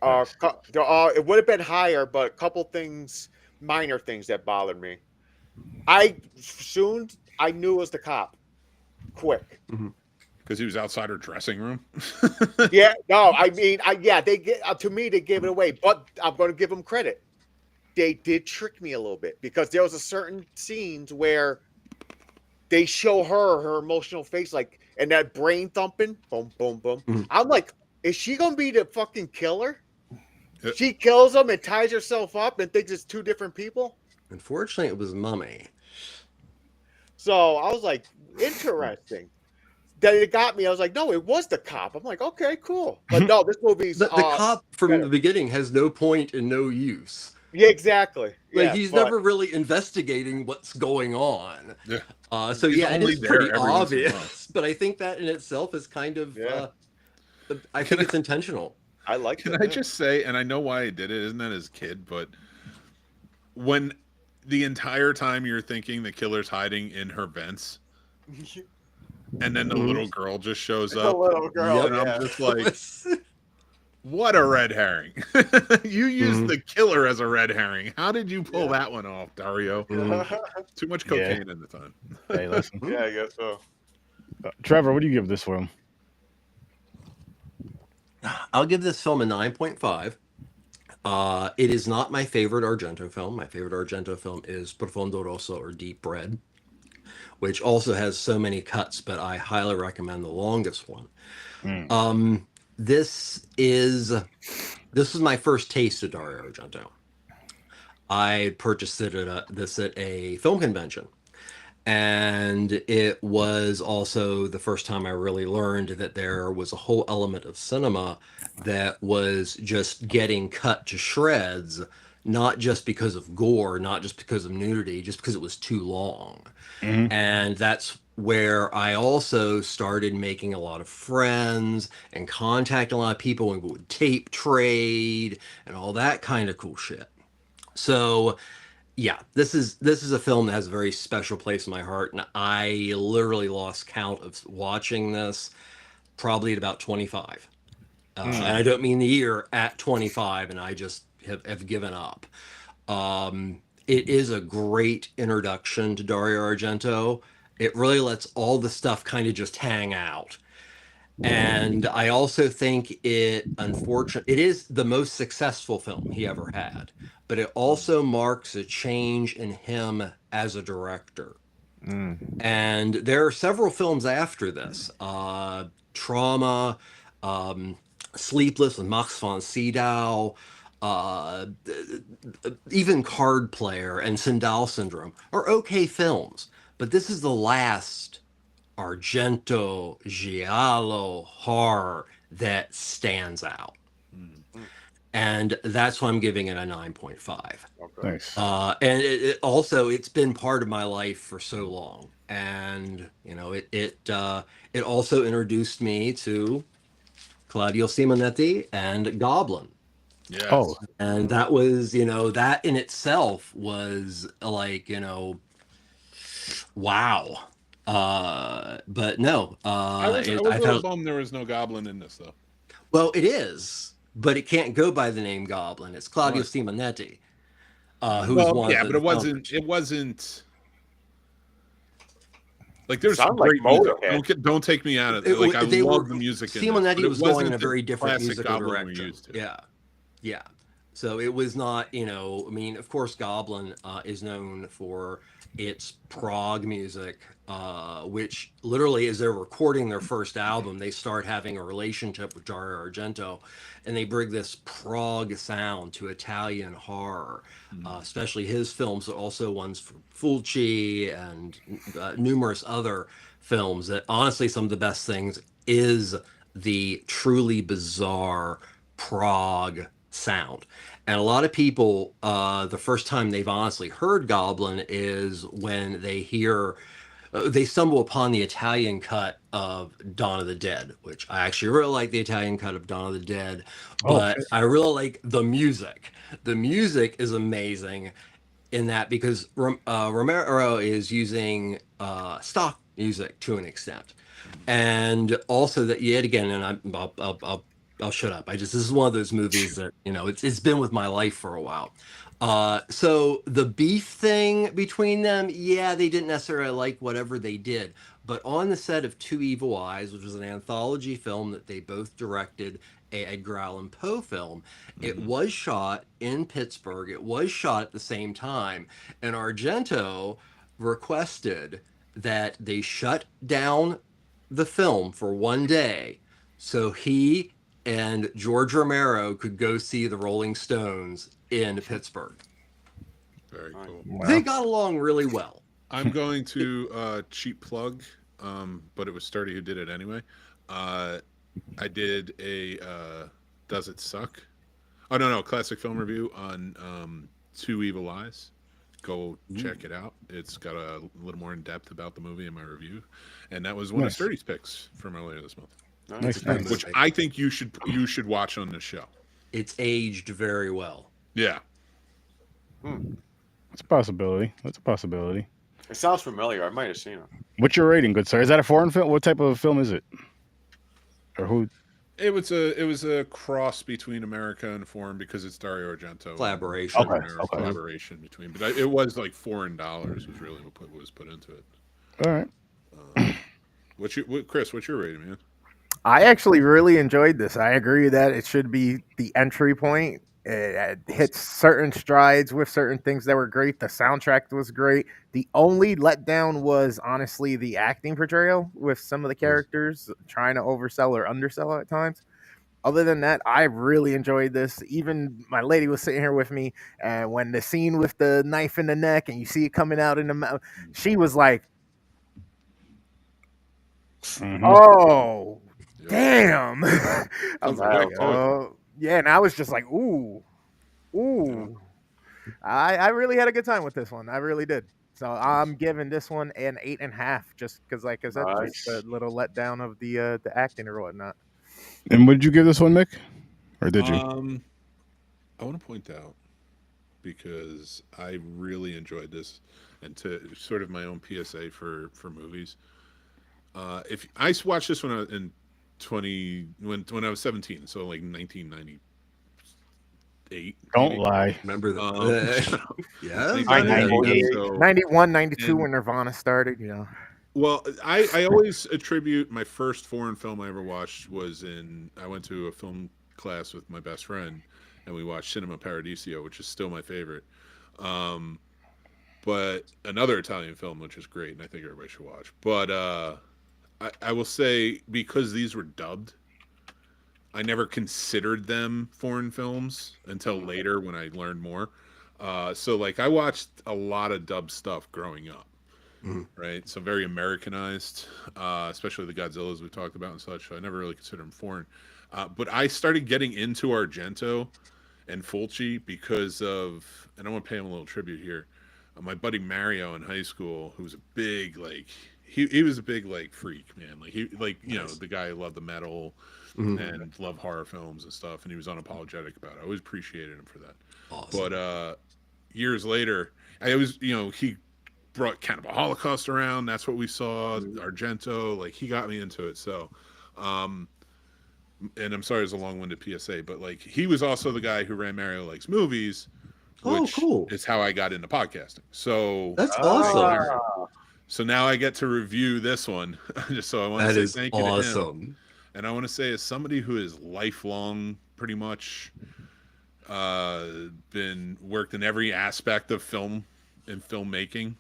It would have been higher, but a couple things, minor things that bothered me. I knew it was the cop. quick. Because he was outside her dressing room. Yeah, no, I mean, they get to me, they gave it away, but I'm going to give them credit. They did trick me a little bit because there was a certain scenes where they show her emotional face, like, and that brain thumping, boom, boom, boom. I'm like, is she going to be the fucking killer? She kills him and ties herself up and thinks it's two different people. Unfortunately, it was Mummy. So I was like, interesting. Then it got me. I was like, no, it was the cop. I'm like, okay, cool. But no, this movie's the cop from better. the beginning has no point and no use. Yeah, exactly. Like he's never really investigating what's going on. Yeah. So He's yeah, it only is there pretty every once in a while. obvious. But I think that in itself is kind of I think it's intentional. I like Can I just say, and I know why I did it, isn't that his kid, but when the entire time you're thinking the killer's hiding in her vents, and then the little girl just shows up. The little girl, and I'm just like, what a red herring. You used the killer as a red herring. How did you pull that one off, Dario? Too much cocaine at the time. Hey, listen. Yeah, I guess so. Trevor, what do you give this film? I'll give this film a 9.5. It is not my favorite Argento film. My favorite Argento film is Profondo Rosso, or Deep Red, which also has so many cuts, but I highly recommend the longest one. This was my first taste of Dario Argento. I purchased it at a film convention. And it was also the first time I really learned that there was a whole element of cinema that was just getting cut to shreds, not just because of gore, not just because of nudity, just because it was too long. And that's where I also started making a lot of friends and contacting a lot of people, and would tape trade and all that kind of cool shit. So yeah, this is a film that has a very special place in my heart, and I literally lost count of watching this probably at about 25. And I don't mean the year, at 25, and I just have given up. It is a great introduction to Dario Argento. It really lets all the stuff kind of just hang out. And I also think it is the most successful film he ever had, but it also marks a change in him as a director. And there are several films after this, Trauma, Sleepless with Max von Sydow, even Card Player and Sindel Syndrome are okay films, but this is the last Argento giallo horror that stands out. And that's why I'm giving it a 9.5. Nice. And it also, it's been part of my life for so long. And, you know, it also introduced me to Claudio Simonetti and Goblin. Yes. Oh. And that was, you know, that in itself was like, you know, wow. But no, I was a little bummed there was no Goblin in this, though. Well, it is, but it can't go by the name Goblin. It's Claudio Simonetti, who was one. Yeah, of but the it wasn't. Like there's Sound great like music. Don't take me out of it. Like I love the music. Simonetti was going in a very different musical Goblin direction. we're used to. Yeah. So it was not, you know, I mean, of course, Goblin is known for its prog music, which literally, as they're recording their first album, they start having a relationship with Dario Argento, and they bring this prog sound to Italian horror, especially his films, but also ones for Fulci and numerous other films. That honestly, some of the best things is the truly bizarre prog sound. And a lot of people, the first time they've honestly heard Goblin is when they hear, they stumble upon the Italian cut of Dawn of the Dead, which I actually really like the Italian cut of Dawn of the Dead, but I really like the music. The music is amazing in that because Romero is using stock music to an extent. And also that yet again, and I'll shut up. This is one of those movies that, you know, it's been with my life for a while. So the beef thing between them, yeah, they didn't necessarily like whatever they did, But on the set of Two Evil Eyes, which was an anthology film that they both directed, a Edgar Allan Poe film, it was shot in Pittsburgh. It was shot at the same time. And Argento requested that they shut down the film for one day so he and George Romero could go see the Rolling Stones in Pittsburgh. Very cool. Wow. They got along really well. I'm going to cheap plug, but it was Sturdy who did it anyway. I did a Does It Suck? Oh, no, classic film review on Two Evil Eyes. Go check it out. It's got a little more in depth about the movie in my review, and that was one of Sturdy's picks from earlier this month. Nice. Which I think you should watch on the show. It's aged very well. Yeah. It's a possibility. That's a possibility. It sounds familiar. I might have seen it. What's your rating, good sir? Is that a foreign film? What type of film is it? Or who? It was a cross between America and foreign because it's Dario Argento. Collaboration. Okay. Collaboration between, but it was like $4 was really what was put into it. All right. Chris? What's your rating, man? I actually really enjoyed this. I agree that it should be the entry point. It hits certain strides with certain things that were great. The soundtrack was great. The only letdown was honestly the acting portrayal with some of the characters trying to oversell or undersell at times. Other than that, I really enjoyed this. Even my lady was sitting here with me, and when the scene with the knife in the neck and you see it coming out in the mouth, she was like, "Oh, damn!" I was like, yeah, and I was just like, ooh. I really had a good time with this one. I really did. So I'm giving this one an 8.5, just because, like I said, just a little letdown of the acting or whatnot. And what did you give this one, Mick? Or did you? I want to point out, because I really enjoyed this, and to sort of my own PSA for movies. If I watched this when I was 17, so like 1998. Don't lie. Remember that? Yeah. 91, 92 when Nirvana started, you know. Well, I always attribute my first foreign film I ever watched was I went to a film class with my best friend, and we watched Cinema Paradiso, which is still my favorite. But another Italian film, which is great, and I think everybody should watch. But I will say, because these were dubbed, I never considered them foreign films until later when I learned more. So like I watched a lot of dub stuff growing up, right? So very Americanized, especially the Godzillas we talked about and such. So I never really considered them foreign. But I started getting into Argento and Fulci because of, and I want to pay him a little tribute here. My buddy Mario in high school, who was a big he was a big freak, man. The guy who loved the metal and loved horror films and stuff, and he was unapologetic about it. I always appreciated him for that. Awesome. But years later, he brought Cannibal Holocaust around. That's what we saw. Argento, he got me into it. So, and I'm sorry it's a long-winded PSA, but he was also the guy who ran Mario Likes Movies, which is how I got into podcasting. So that's awesome. So now I get to review this one. Just so I want to say thank you to him. And I want to say, as somebody who is lifelong, pretty much, been worked in every aspect of film and filmmaking,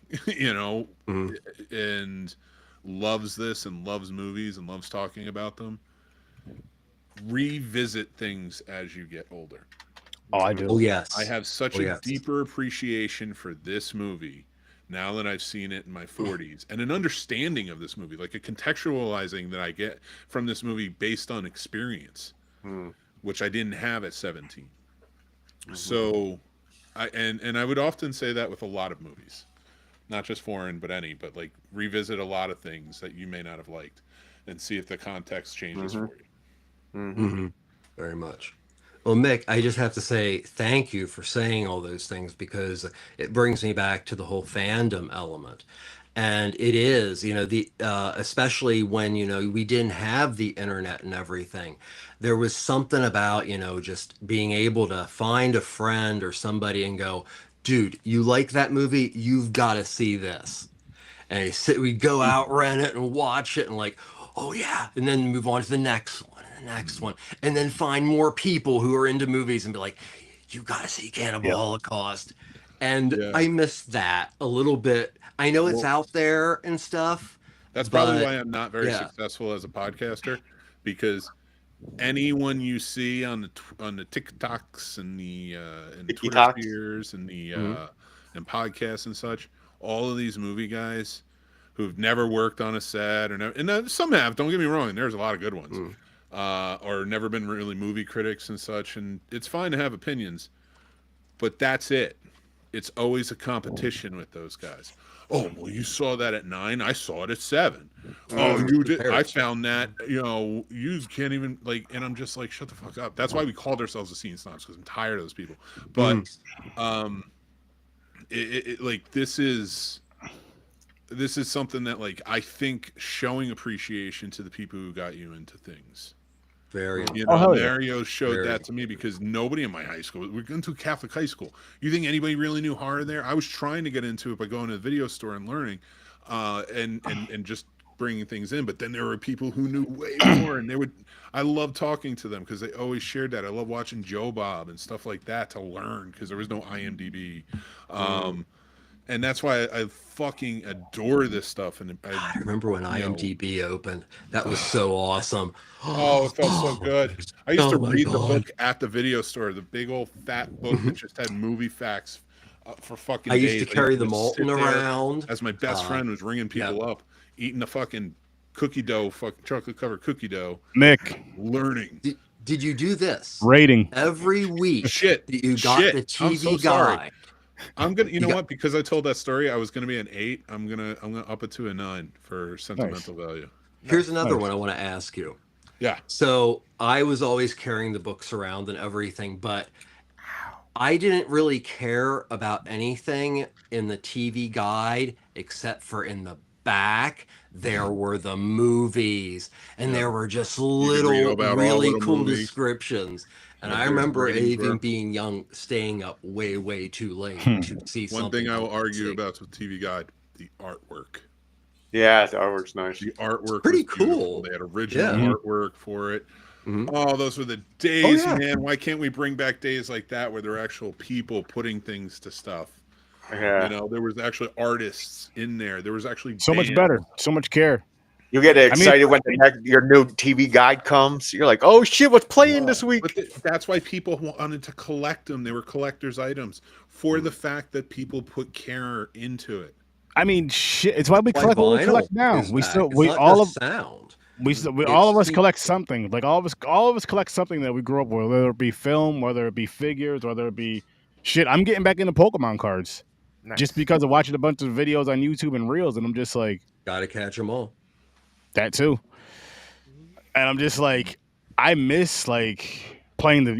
and loves this and loves movies and loves talking about them. Revisit things as you get older. Oh, I do. Oh, yes. I have such a deeper appreciation for this movie now that I've seen it in my 40s, and an understanding of this movie, like a contextualizing that I get from this movie based on experience, which I didn't have at 17. So, I would often say that with a lot of movies, not just foreign, but revisit a lot of things that you may not have liked, and see if the context changes for you. Very much. Well, Mick, I just have to say thank you for saying all those things, because it brings me back to the whole fandom element. And it is, especially when, we didn't have the internet and everything. There was something about, just being able to find a friend or somebody and go, dude, you like that movie? You've got to see this. and we'd go out, rent it, and watch it, and like, oh yeah, and then move on to the next one, and the next one, and then find more people who are into movies and be like, you gotta see Cannibal Holocaust. And I miss that a little bit. I know it's out there and stuff. That's probably why I'm not very successful as a podcaster, because anyone you see on the TikToks and the Twitter spheres and the and podcasts and such, all of these movie guys who've never worked on a set and some have, don't get me wrong, there's a lot of good ones, or never been really movie critics and such, and it's fine to have opinions, but that's it. It's always a competition with those guys. Oh, well, you saw that at 9. I saw it at 7. Oh, you did. I found that. You can't even like. And I'm just like, shut the fuck up. That's why we called ourselves the Scene Snobs, because I'm tired of those people. But, like this is something that like I think showing appreciation to the people who got you into things. Mario showed that to me, because nobody in my high school, we're going to a Catholic high school. You think anybody really knew horror there? I was trying to get into it by going to the video store and learning, and just bringing things in. But then there were people who knew way more, and I love talking to them because they always shared that. I love watching Joe Bob and stuff like that to learn, because there was no IMDb. And that's why I fucking adore this stuff. And I remember when IMDb opened. That was so awesome. Oh, it felt so good. I used to read the book at the video store, the big old fat book that just had movie facts for fucking days. I used to carry the Molten around. As my best friend was ringing people up, eating the fucking cookie dough, fucking chocolate covered cookie dough. Mick. Learning. Did you do this? Rating. Every week. Shit. You got the TV guide. I'm gonna, what? Because I told that story, I was gonna be an 8. I'm gonna up it to a 9 for sentimental value. Here's another one I want to ask you. Yeah. So I was always carrying the books around and everything, but I didn't really care about anything in the TV guide except for in the back there were the movies, and there were just little really cool descriptions. And I remember even being young, staying up way too late to see something. One thing I will argue about with TV Guide, the artwork. Yeah, the artwork's nice. The artwork pretty was cool. They had original artwork for it. Oh, those were the days, man. Why can't we bring back days like that where there are actual people putting things to stuff? Yeah. There was actually artists in there. There was actually so much better, so much care. You get excited when your new TV guide comes. You're like, oh shit, what's playing this week? But that's why people wanted to collect them. They were collector's items for the fact that people put care into it. I mean, shit. It's why we collect what we collect now. All of us collect something. Like all of us collect something that we grew up with, whether it be film, whether it be figures, whether it be shit. I'm getting back into Pokemon cards just because of watching a bunch of videos on YouTube and Reels, and I'm just like, gotta catch them all. That too. And I'm just like, I miss like playing the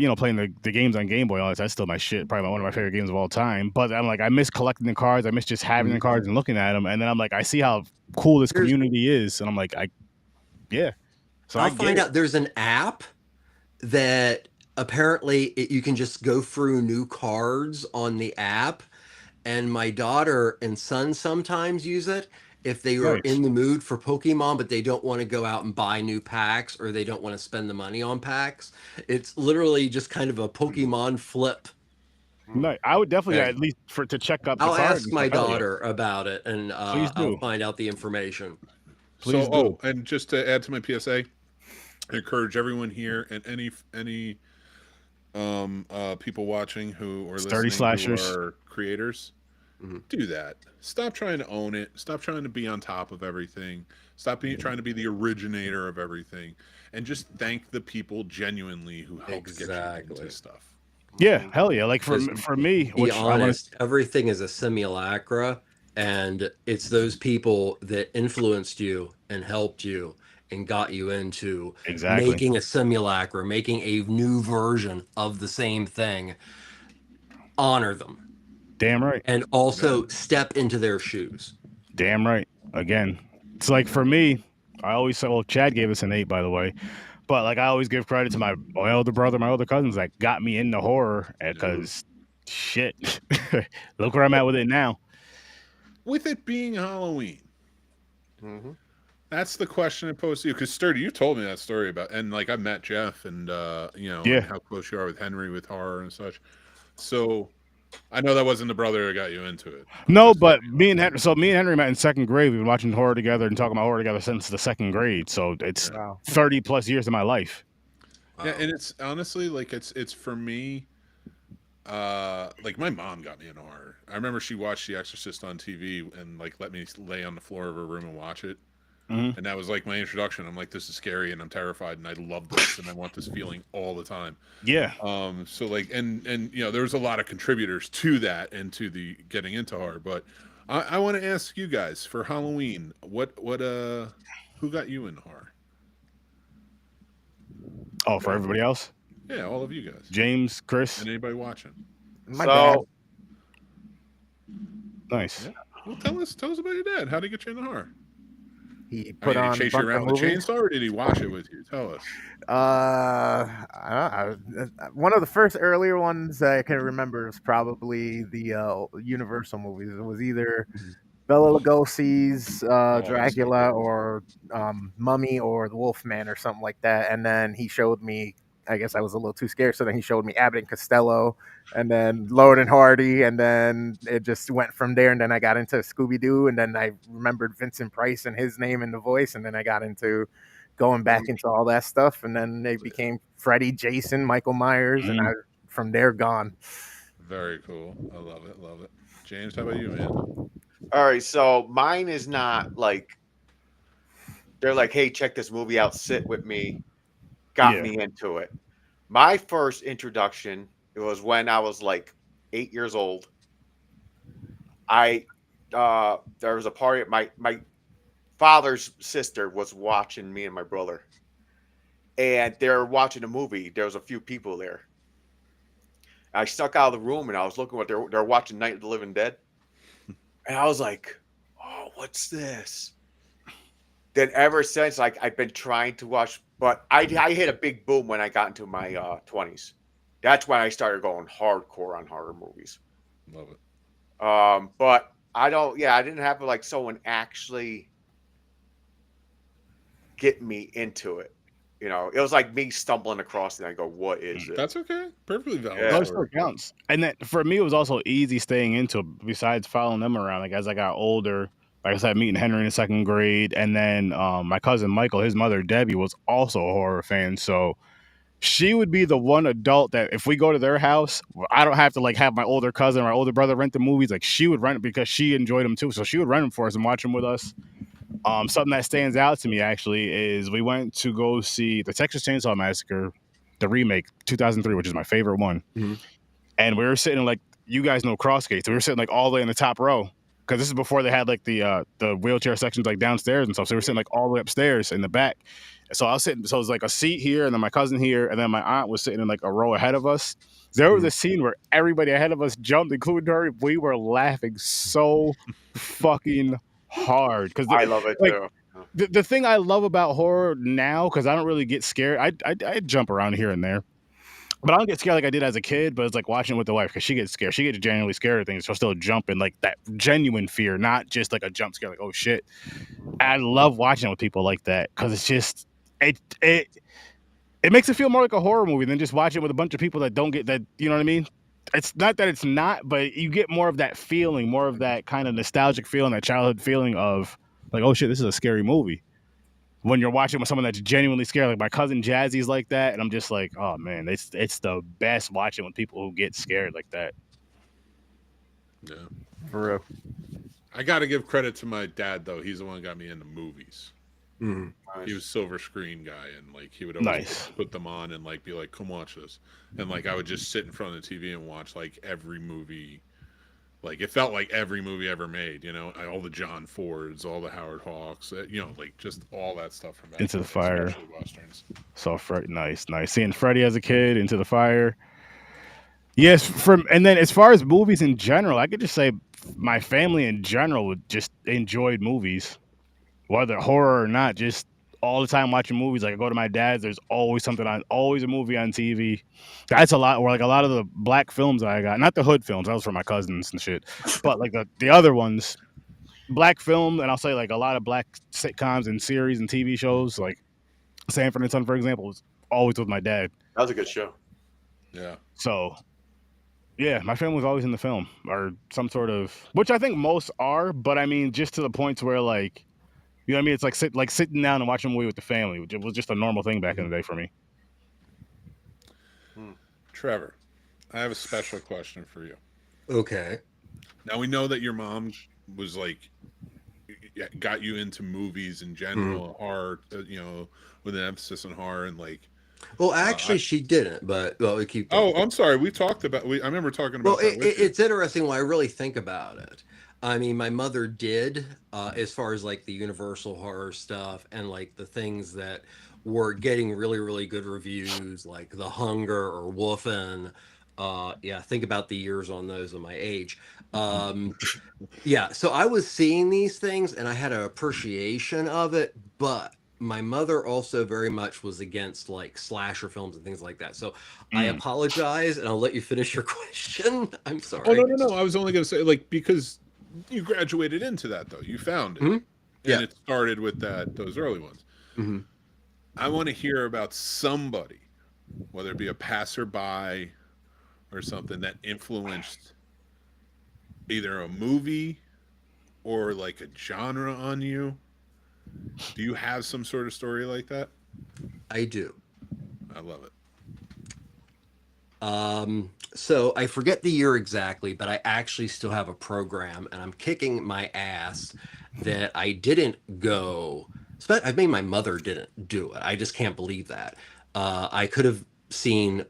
games on Game Boy. That's still my shit. Probably one of my favorite games of all time. But I'm like, I miss collecting the cards. I miss just having the cards and looking at them. And then I'm like, I see how cool this community is. And I'm like, So I'll find out there's an app that apparently you can just go through new cards on the app. And my daughter and son sometimes use it if they are in the mood for Pokemon, but they don't want to go out and buy new packs, or they don't want to spend the money on packs. It's literally just kind of a Pokemon flip. No, I would definitely at least to check up. I'll ask my daughter about it, and I'll find out the information. Please do. And just to add to my PSA, I encourage everyone here and any people watching who are listening who are creators. Do that. Stop trying to own it. Stop trying to be on top of everything. Stop trying to be the originator of everything, and just thank the people genuinely who helped get you into stuff. Yeah, hell yeah. Like for me, be honest, everything is a simulacra, and it's those people that influenced you and helped you and got you into making a simulacra, making a new version of the same thing. Honor them. Damn right. And also step into their shoes. Damn right. Again, it's like for me, I always say, well, Chad gave us an 8, by the way. But like I always give credit to my older brother, my older cousins that got me into horror because shit. Look where I'm at with it now. With it being Halloween. Mm-hmm. That's the question I posed to you, because Sturdy, you told me that story about, and like I met Jeff, and and how close you are with Henry with horror and such. So I know that wasn't the brother that got you into it. No, but me and Henry met in second grade. We've been watching horror together and talking about horror together since the second grade. So it's 30 plus years of my life. Yeah, and it's honestly like it's for me. Like my mom got me into horror. I remember she watched The Exorcist on TV and like let me lay on the floor of her room and watch it. And that was like my introduction. I'm like, this is scary and I'm terrified and I love this and I want this feeling all the time. Yeah. So like, and there was a lot of contributors to that and to the getting into horror. But I want to ask you guys for Halloween, who got you into horror? Oh, for everybody else? Yeah, all of you guys. James, Chris, and anybody watching. My dad. Nice. Yeah. Well, tell us about your dad. How did he get you into horror? He put did on he chase you around with a chainsaw, or did he watch it with you? Tell us. One of the first earlier ones I can remember is probably the Universal movies. It was either Bela Lugosi's Dracula or Mummy or the Wolfman or something like that. And then he showed me, I guess I was a little too scared, so then he showed me Abbott and Costello and then Lord and Hardy, and then it just went from there. And then I got into Scooby-Doo, and then I remembered Vincent Price and his name and the voice, and then I got into going back into all that stuff, and then they became Freddy, Jason, Michael Myers, and from there gone. Very cool. I love it. James, how about you, man? All right, so mine is not like they're like, hey, check this movie out, sit with me, got me into it. My first introduction, it was when I was like 8 years old. There was a party. My father's sister was watching me and my brother, and they're watching a movie. There was a few people there. I stuck out of the room and I was looking what they're watching Night of the Living Dead, and I was like, "Oh, what's this?" Then ever since, like I've been trying to watch, but I hit a big boom when I got into my 20s. That's when I started going hardcore on horror movies. Love it. But I didn't have like someone actually get me into it. You know, it was like me stumbling across it and I go, what is it? That's okay. Perfectly valid. Yeah. That still counts. And then for me, it was also easy staying into it, besides following them around. Like as I got older, like I said, meeting Henry in the second grade, and then my cousin Michael, his mother Debbie, was also a horror fan. So she would be the one adult that if we go to their house, I don't have to like have my older cousin or my older brother rent the movies. Like she would rent it because she enjoyed them too. So she would rent them for us and watch them with us. Something that stands out to me actually is we went to go see the Texas Chainsaw Massacre, the remake, 2003, which is my favorite one. And we were sitting like, you guys know Crossgate, so we were sitting like all the way in the top row, because this is before they had like the wheelchair sections like downstairs and stuff. So we were sitting like all the way upstairs in the back. So I was sitting, so it was like a seat here, and then my cousin here, and then my aunt was sitting in like a row ahead of us. There was a scene where everybody ahead of us jumped, including her. We were laughing so fucking hard because I love it too. The thing I love about horror now, because I don't really get scared. I jump around here and there, but I don't get scared like I did as a kid. But it's like watching it with the wife, because she gets scared. She gets genuinely scared of things. She'll still jump in like that genuine fear, not just like a jump scare, like oh shit. I love watching it with people like that because it's just it makes it feel more like a horror movie than just watching it with a bunch of people that don't get that. You know what I mean? It's not that it's not, but you get more of that feeling, more of that kind of nostalgic feeling, that childhood feeling of like, oh shit, this is a scary movie. When you're watching with someone that's genuinely scared, like my cousin Jazzy's like that, and I'm just like, oh man, it's the best watching with people who get scared like that. Yeah, for real. I got to give credit to my dad though. He's the one who got me into movies. Nice. He was silver screen guy, and like he would always put them on and like be like, "Come watch this," and like I would just sit in front of the TV and watch like every movie. Like it felt like every movie ever made, you know, all the John Fords, all the Howard Hawks, you know, like just all that stuff from back Into the Fire, especially westerns. So nice. Seeing Freddy as a kid, Into the Fire. Yes, and then as far as movies in general, I could just say my family in general would just enjoyed movies, whether horror or not. Just all the time watching movies. Like I go to my dad's, there's always something on, always a movie on TV. That's a lot. Or like a lot of the black films I got, not the hood films, that was for my cousins and shit, but like the other ones. black film, and I'll say like a lot of black sitcoms and series and TV shows, like Sanford and Son, for example, was always with my dad. That was a good show. Yeah. So yeah, my family was always in the film or some sort of, which I think most are, but I mean, just to the points where like, you know what I mean? It's like sitting down and watching a movie with the family, which was just a normal thing back in the day for me. Trevor, I have a special question for you. Okay. Now we know that your mom was like, got you into movies in general, horror, with an emphasis on horror and like. Well, actually, she didn't, but we keep. Oh, I'm sorry. We talked about. I remember talking about. Well, it's interesting when I really think about it. I mean, my mother did, as far as like the Universal horror stuff and like the things that were getting really, really good reviews, like The Hunger or Wolfen. Yeah, think about the years on those of my age. Yeah, so I was seeing these things and I had an appreciation of it, but my mother also very much was against like slasher films and things like that. So I apologize and I'll let you finish your question. I'm sorry. Oh, no. I was only going to say, like, because you graduated into that, though. You found it. And it started with those early ones. I want to hear about somebody, whether it be a passerby or something, that influenced either a movie or like a genre on you. Do you have some sort of story like that? I do. I love it. So I forget the year exactly, but I actually still have a program and I'm kicking my ass that I didn't go. I mean, my mother didn't do it. I just can't believe that. I could have seen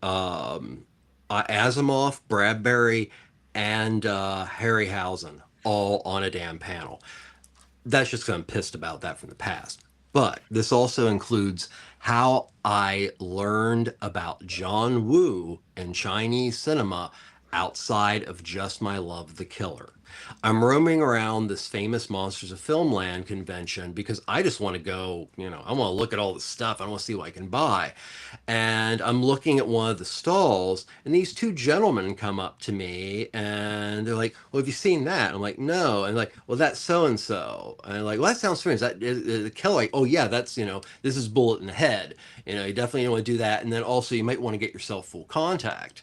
Asimov, Bradbury, and Harryhausen all on a damn panel. That's just because I'm pissed about that from the past. But this also includes how I learned about John Woo and Chinese cinema outside of just my love the killer. I'm roaming around this famous Monsters of Filmland convention because I just want to go, I want to look at all the stuff. I want to see what I can buy. And I'm looking at one of the stalls, and these two gentlemen come up to me and they're like, "Well, have you seen that?" I'm like, "No." And like, "Well, that's so and so." And I'm like, "Well, that sounds familiar. Is that the killer?" Like, "Oh yeah, that's this is bullet in the head. You definitely don't want to do that. And then also you might want to get yourself full contact."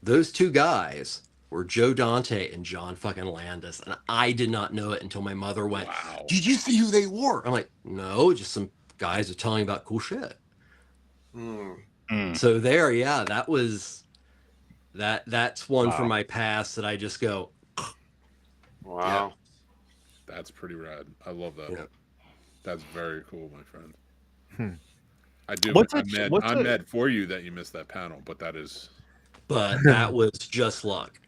Those two guys were Joe Dante and John fucking Landis, and I did not know it until my mother went, "Wow, did you see who they were?" I'm like, "No, just some guys are telling me about cool shit." So there, yeah, that was that's one from my past that I just go, wow. Yeah. That's pretty rad. I love that. Yeah. That's very cool, my friend. I do. I'm mad for you that you missed that panel, but that is. But that was just luck,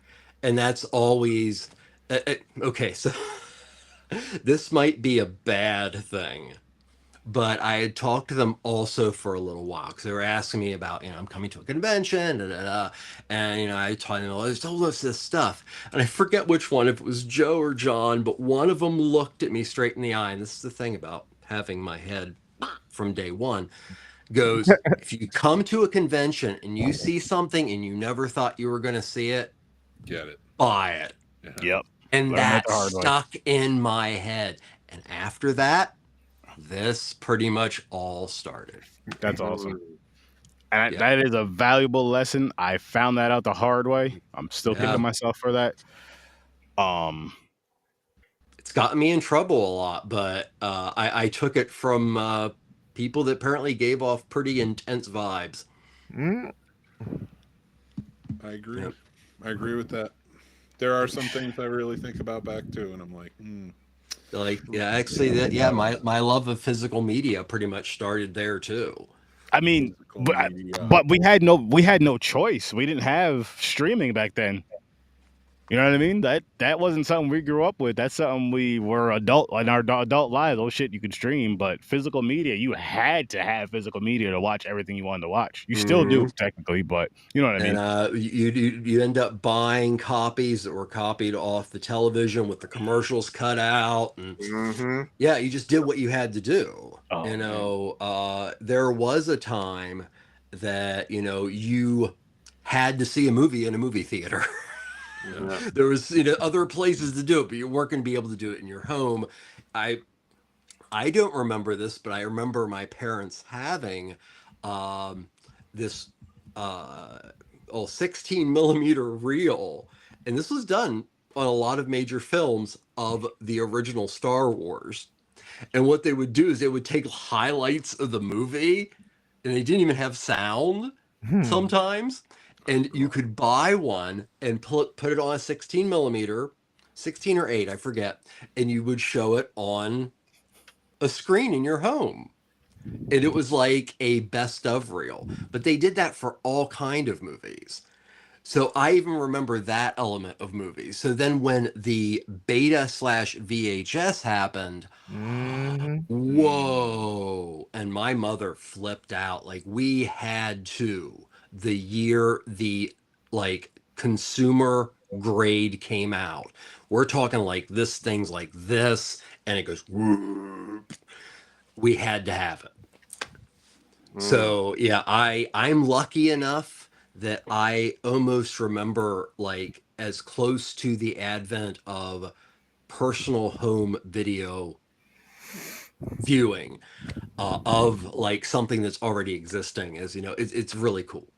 and that's always okay. So this might be a bad thing. But I had talked to them also for a little while because they were asking me about, I'm coming to a convention, and I told them all this stuff, and I forget which one, if it was Joe or John, but one of them looked at me straight in the eye, and this is the thing about having my head from day one, goes, "If you come to a convention and you see something and you never thought you were going to see it, Get it, buy it." Yep. And that stuck in my head, and after that, this pretty much all started. That's awesome. And that is a valuable lesson. I found that out the hard way. I'm still kicking myself for that. It's gotten me in trouble a lot, but I took it from people that apparently gave off pretty intense vibes. I agree. Yep. I agree with that. There are some things I really think about back too, and I'm like, Like, actually, my love of physical media pretty much started there too. I mean, but we had no choice. We didn't have streaming back then. You know what I mean? That wasn't something we grew up with. That's something we were adult in our adult lives. Oh shit, you could stream, but physical media, you had to have physical media to watch everything you wanted to watch. You still do technically, but you know what I mean. And you end up buying copies that were copied off the television with the commercials cut out, and you just did what you had to do. There was a time that you had to see a movie in a movie theater. Yeah. There was other places to do it, but you weren't going to be able to do it in your home. I don't remember this, but I remember my parents having this 16 millimeter reel, and this was done on a lot of major films of the original Star Wars. And what they would do is they would take highlights of the movie, and they didn't even have sound sometimes. And you could buy one and put it on a 16 millimeter, 16 or 8, I forget, and you would show it on a screen in your home. And it was like a best of reel. But they did that for all kind of movies. So I even remember that element of movies. So then when the beta/VHS happened, whoa. And my mother flipped out. Like, we had to, the year the consumer grade came out. We're talking like this thing's like this, and it goes whoop. We had to have it. So yeah, I'm lucky enough that I almost remember as close to the advent of personal home video viewing of something that's already existing. As it's really cool.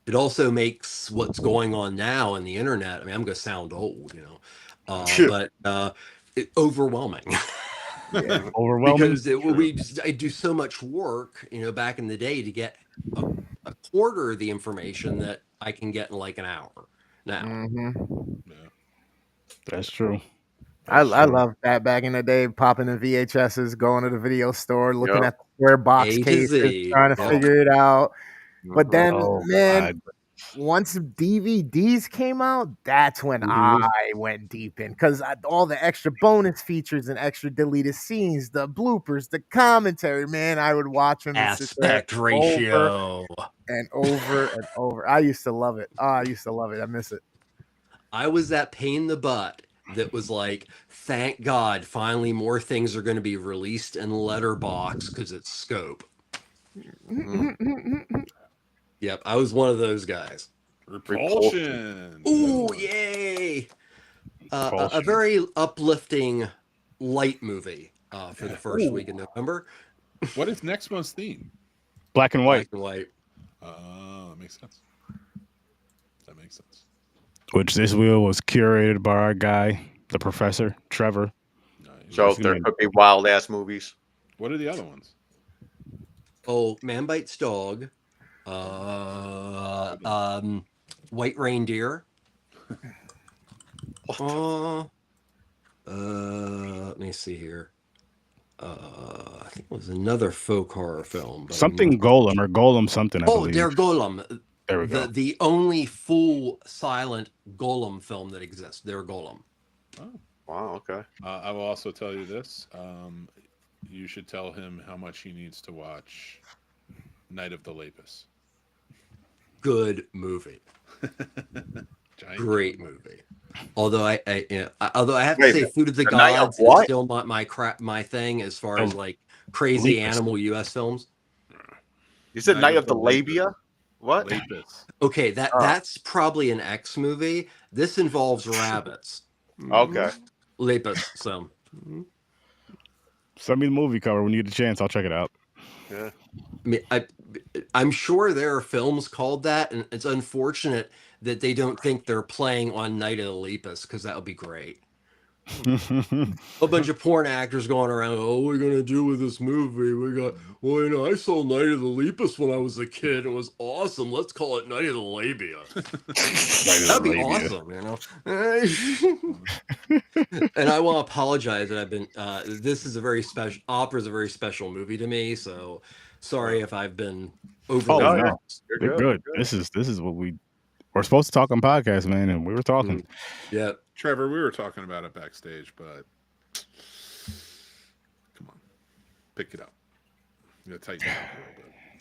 It also makes what's going on now in the internet, I mean, I'm gonna sound old, but overwhelming. Yeah. Overwhelming. Because I do so much work, back in the day to get a quarter of the information that I can get in an hour now. Yeah. That's true. I love that back in the day, popping the VHSs, going to the video store, looking at the square box A to cases, Z. trying to figure it out. But then, Oh, man, God. once DVDs came out, that's when I went deep in, because all the extra bonus features and extra deleted scenes, the bloopers, the commentary, man, I would watch them and sit there Aspect ratio. and over and over. I used to love it. Oh, I used to love it. I miss it. I was that pain in the butt that was like, thank God, finally more things are going to be released in Letterbox because it's scope. Yep, I was one of those guys. Repulsion. Ooh, yay! A very uplifting, light movie for the first week in November. What is next month's theme? Black and white. Black and white. That makes sense. Which this wheel was curated by our guy, the professor, Trevor. So there could be wild ass movies. What are the other ones? Oh, Man Bites Dog. White Reindeer. Let me see here. I think it was another folk horror film. Something Golem or Golem something. I believe. Der Golem. There we go. The only full silent Golem film that exists. Der Golem. Oh. Wow. Okay. I will also tell you this. You should tell him how much he needs to watch Night of the Lapis. Good movie. Great movie. Although I have to say, Food of the Gods is still my thing as far as crazy animal U.S. films. You said Night of the Labia? What? Lapis. Okay, that's probably an X movie. This involves rabbits. Okay. Lapis. So send me the movie cover when you get a chance. I'll check it out. Yeah. I mean, I'm sure there are films called that, and it's unfortunate that they don't think they're playing on Night of the Lepus, because that would be great. A bunch of porn actors going around, what are we going to do with this movie? I saw Night of the Lepus when I was a kid. It was awesome. Let's call it Night of the Labia. That'd be awesome, And I want to apologize that I've been, this is a very special, opera's a very special movie to me, so sorry if I've been over. Oh, no. You're good. This is what we're supposed to talk on podcast, man, and we were talking. Yeah. Trevor, we were talking about it backstage, but come on, pick it up. You gotta tighten it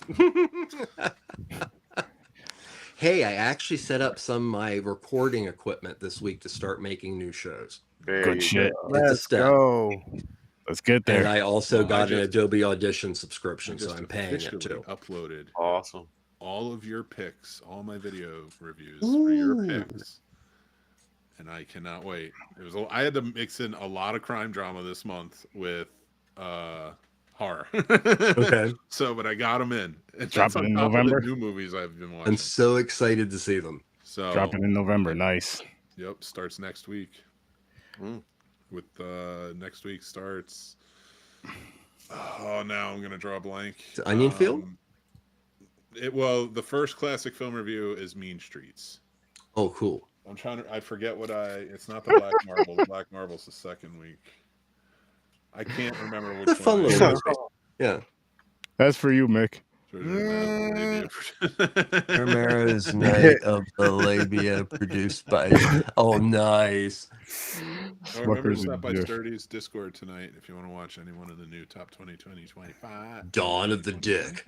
up a little bit. Hey, I actually set up some of my recording equipment this week to start making new shows. Good shit. Let's go. Let's get there. And I also got an Adobe Audition subscription, so I'm paying it too. Uploaded. Awesome. all of your picks, all my video reviews for your picks, and I cannot wait. I had to mix in a lot of crime drama this month with horror. Okay. So, but I got them in. And Drop that's it on in top of November? the new movies I've been watching. I'm so excited to see them. So Dropping in November. Nice. Yep, starts next week. With next week starts. Oh, now I'm gonna draw a blank. Onion Field? The first classic film review is Mean Streets. Oh, cool. I'm trying to. I forget it's not the Black Marble. The Black Marble's the second week. I can't remember which It's a fun one. little movie. Yeah. That's for you, Mick. Romero's Night of the Labia, produced by. Oh, nice. Remember to Smucker's stop by Dick. Sturdy's Discord tonight if you want to watch any one of the new top 2025. Dawn of the Dick.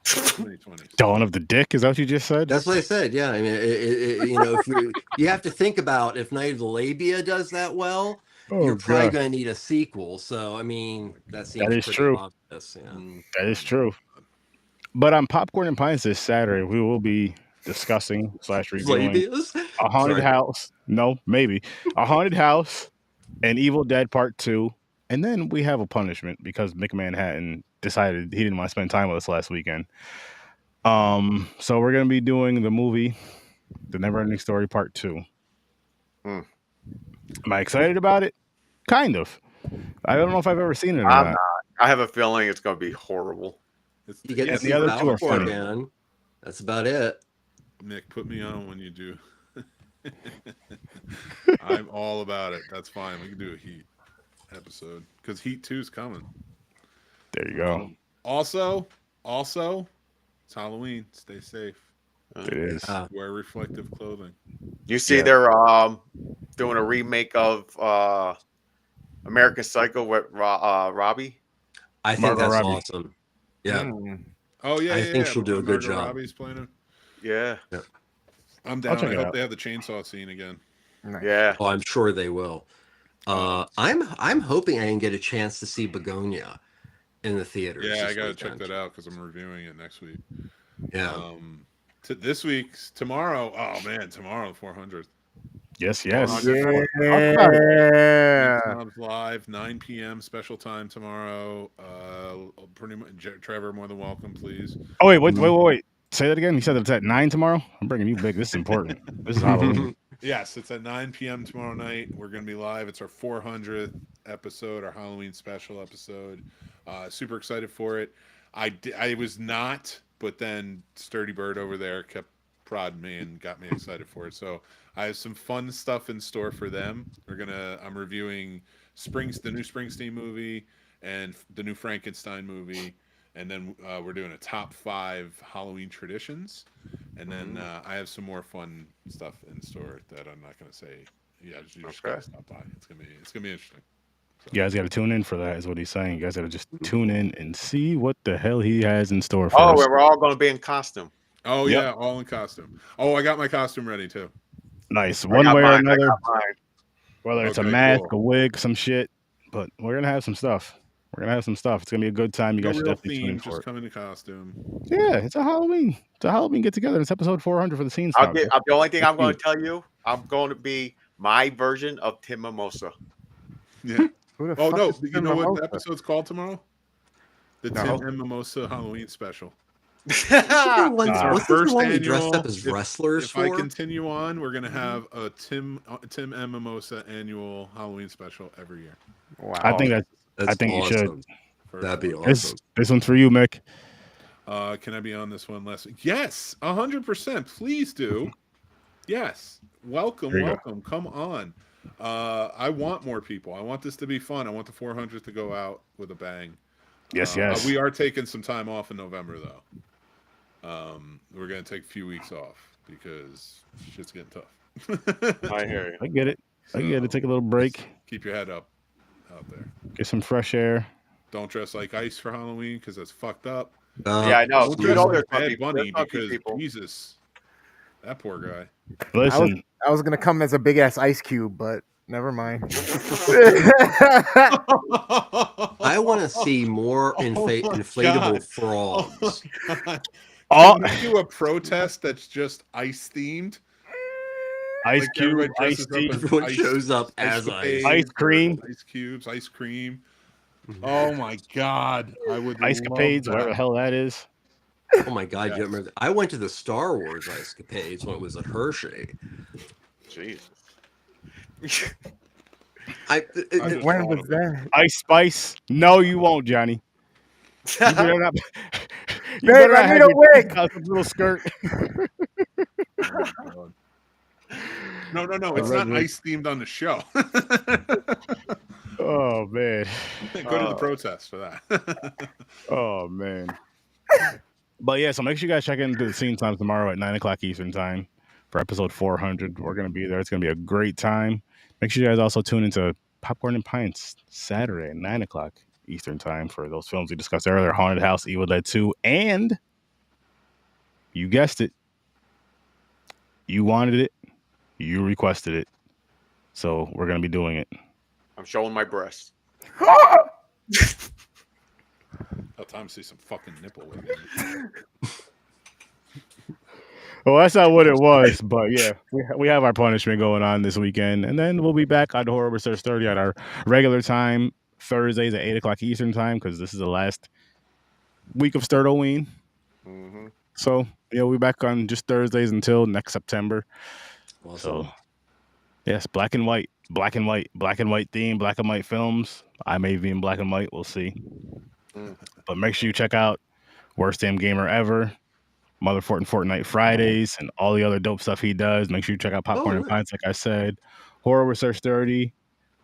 2020. Dawn of the Dick? Is that what you just said? That's what I said. Yeah, I mean, if you have to think about if Night of the Labia does that well, you're probably going to need a sequel. So, I mean, that seems is pretty true. obvious. Yeah. That is true. But on Popcorn and Pints this Saturday, we will be discussing / reviewing Labias? a haunted Sorry. house. No, maybe a haunted house, and Evil Dead Part 2, and then we have a punishment because Mick Manhattan decided he didn't want to spend time with us last weekend. So we're gonna be doing the movie, The Neverending Story Part 2. Am I excited about it? Kind of. I don't know if I've ever seen it or I'm not. not. I have a feeling it's going to be horrible. You get to the see other two are Balfour funny. again. That's about it. Nick, put me on when you do. I'm all about it. That's fine. We can do a Heat episode because Heat 2 is coming. There you go. Also, it's Halloween. Stay safe. It is. Wear reflective clothing. You see, they're doing a remake of American Psycho with Robbie. I think Margot that's Robbie. awesome. Yeah. Oh yeah, I think she'll do a good Margot job. Robbie's playing it. Yeah. I'm down. check I it hope out. they have the chainsaw scene again. Nice. Yeah. Oh, I'm sure they will. I'm hoping I can get a chance to see Begonia in the theaters. Yeah, I this gotta check weekend. that out because I'm reviewing it next week. Yeah. This week's tomorrow. Oh man, tomorrow 400th. Yes, yes. Yeah. Snobs Live, 9 p.m. special time tomorrow. Pretty much, Trevor, more than welcome, please. Oh wait. Say that again. You said it's at 9 tomorrow. I'm bringing you big. This is important. This is Halloween. Yes, it's at 9 p.m. tomorrow night. We're going to be live. It's our 400th episode, our Halloween special episode. Super excited for it. I was not, but then Sturdy Bird over there kept prodding me and got me excited for it. So I have some fun stuff in store for them. I'm reviewing the new Springsteen movie and the new Frankenstein movie. And then we're doing a top 5 Halloween traditions. And then I have some more fun stuff in store that I'm not going to say. Yeah, you just gotta stop by. It's gonna be interesting. So. You guys got to tune in for that, is what he's saying. You guys got to just tune in and see what the hell he has in store for us. We're all going to be in costume. Oh Yep. yeah, all in costume. Oh, I got my costume ready too. Nice. I One got way or mine, I another, got mine. whether it's a Okay, mask, cool. a wig, some shit, but we're going to have some stuff. We're going to have some stuff. It's going to be a good time. You No guys should real definitely tune in theme, for just it. come in a costume. Yeah, it's a Halloween. It's a Halloween get together. It's episode 400 for the Scene The Stop. only thing I'm going to tell you, I'm going to be my version of Tim Mimosa. Yeah. Who the Oh fuck no, is you Tim know what Mimosa? the episode's called tomorrow? The No. Tim and Mimosa Halloween special. What's the first one we dressed annual- up as wrestlers If for? I continue on, we're gonna have a Tim and Mimosa annual Halloween special every year. Wow. I think That's I think you should. awesome. That'd be First awesome. this one's for you, Mick. one. Can I be on this one last week? Yes, 100%. Please do. Yes. Welcome, There you go. welcome. Come on. I want more people. I want this to be fun. I want the 400th to go out with a bang. Yes, yes. We are taking some time off in November, though. We're going to take a few weeks off because shit's getting tough. I hear you. I get it. I get it. Take a little break. Keep your head up out there. Get some fresh air. Don't dress like Ice for Halloween because that's fucked up. Yeah, I know. Don't You dress know like there's gonna Bad be- Bunny there's gonna be because people. Jesus, that poor guy. Listen, I was gonna come as a big ass ice cube, but never mind. I want to see more inflatable God. frogs. Oh, God. Can we do a protest that's just ice themed? Ice Like cube, everybody ice dresses up tea, as Everyone ice, shows up as capades, ice. Ice cream. ice cubes, ice cream. Oh my god, I would Ice love capades, that. whatever the hell that is. Oh my god, Yes. you remember? I went to the Star Wars Ice Capades when it was at Hershey. Jesus. I just When thought was of it. that? Ice spice. No, you won't, Johnny. You better not. You Babe, better I not need have a your wig. out the little skirt. Oh my God. No. It's red not wig. ice themed on the show. Oh man. Go to the protest for that. Oh man. But yeah, so make sure you guys check into the Scene Times tomorrow at 9:00 Eastern time for episode 400. We're gonna be there. It's gonna be a great time. Make sure you guys also tune into Popcorn and Pints Saturday at 9:00 Eastern time for those films we discussed earlier: Haunted House, Evil Dead 2, and you guessed it, you wanted it, you requested it. So we're gonna be doing it. I'm showing my breasts. About time to see some fucking nipple again. Well, that's not what it was, but yeah, we have our punishment going on this weekend, and then we'll be back on Horror Research 30 at our regular time, Thursdays at 8:00 Eastern time, because this is the last week of Sturtoween. Mm-hmm. So yeah, we'll be back on just Thursdays until next September. Awesome. So yes, black and white theme, black and white films. I may be in black and white, we'll see. But make sure you check out Worst Damn Gamer Ever, Motherfort and Fortnite Fridays, and all the other dope stuff he does. Make sure you check out Popcorn and Pints, like I said, Horror Research 30,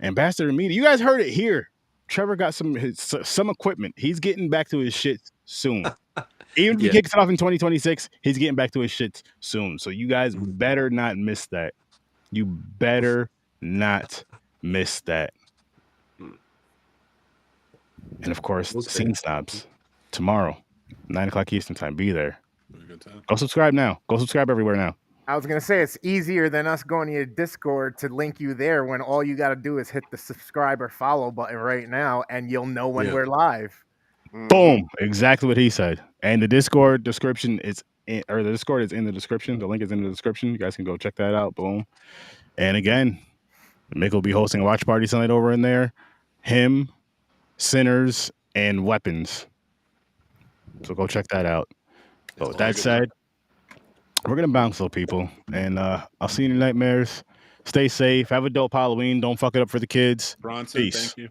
and Bastard Media. You guys heard it here. Trevor got some equipment. He's getting back to his shit soon. Even if he kicks it off in 2026, he's getting back to his shit soon. So you guys better not miss that. You better not miss that. And of course, Scene Snobs tomorrow, 9:00 Eastern time. Be there. Go subscribe now. Go subscribe everywhere now. I was gonna say it's easier than us going to your Discord to link you there when all you got to do is hit the subscribe or follow button right now, and you'll know when we're live. Boom! Exactly what he said. And the Discord description is the Discord is in the description. The link is in the description. You guys can go check that out. Boom. And again, Mick will be hosting a watch party tonight over in there. Him, Sinners, and Weapons. So go check that out. But with that said, we're gonna bounce, little people, and I'll see you in your nightmares. Stay safe. Have a dope Halloween. Don't fuck it up for the kids. Bronson, Peace. thank you.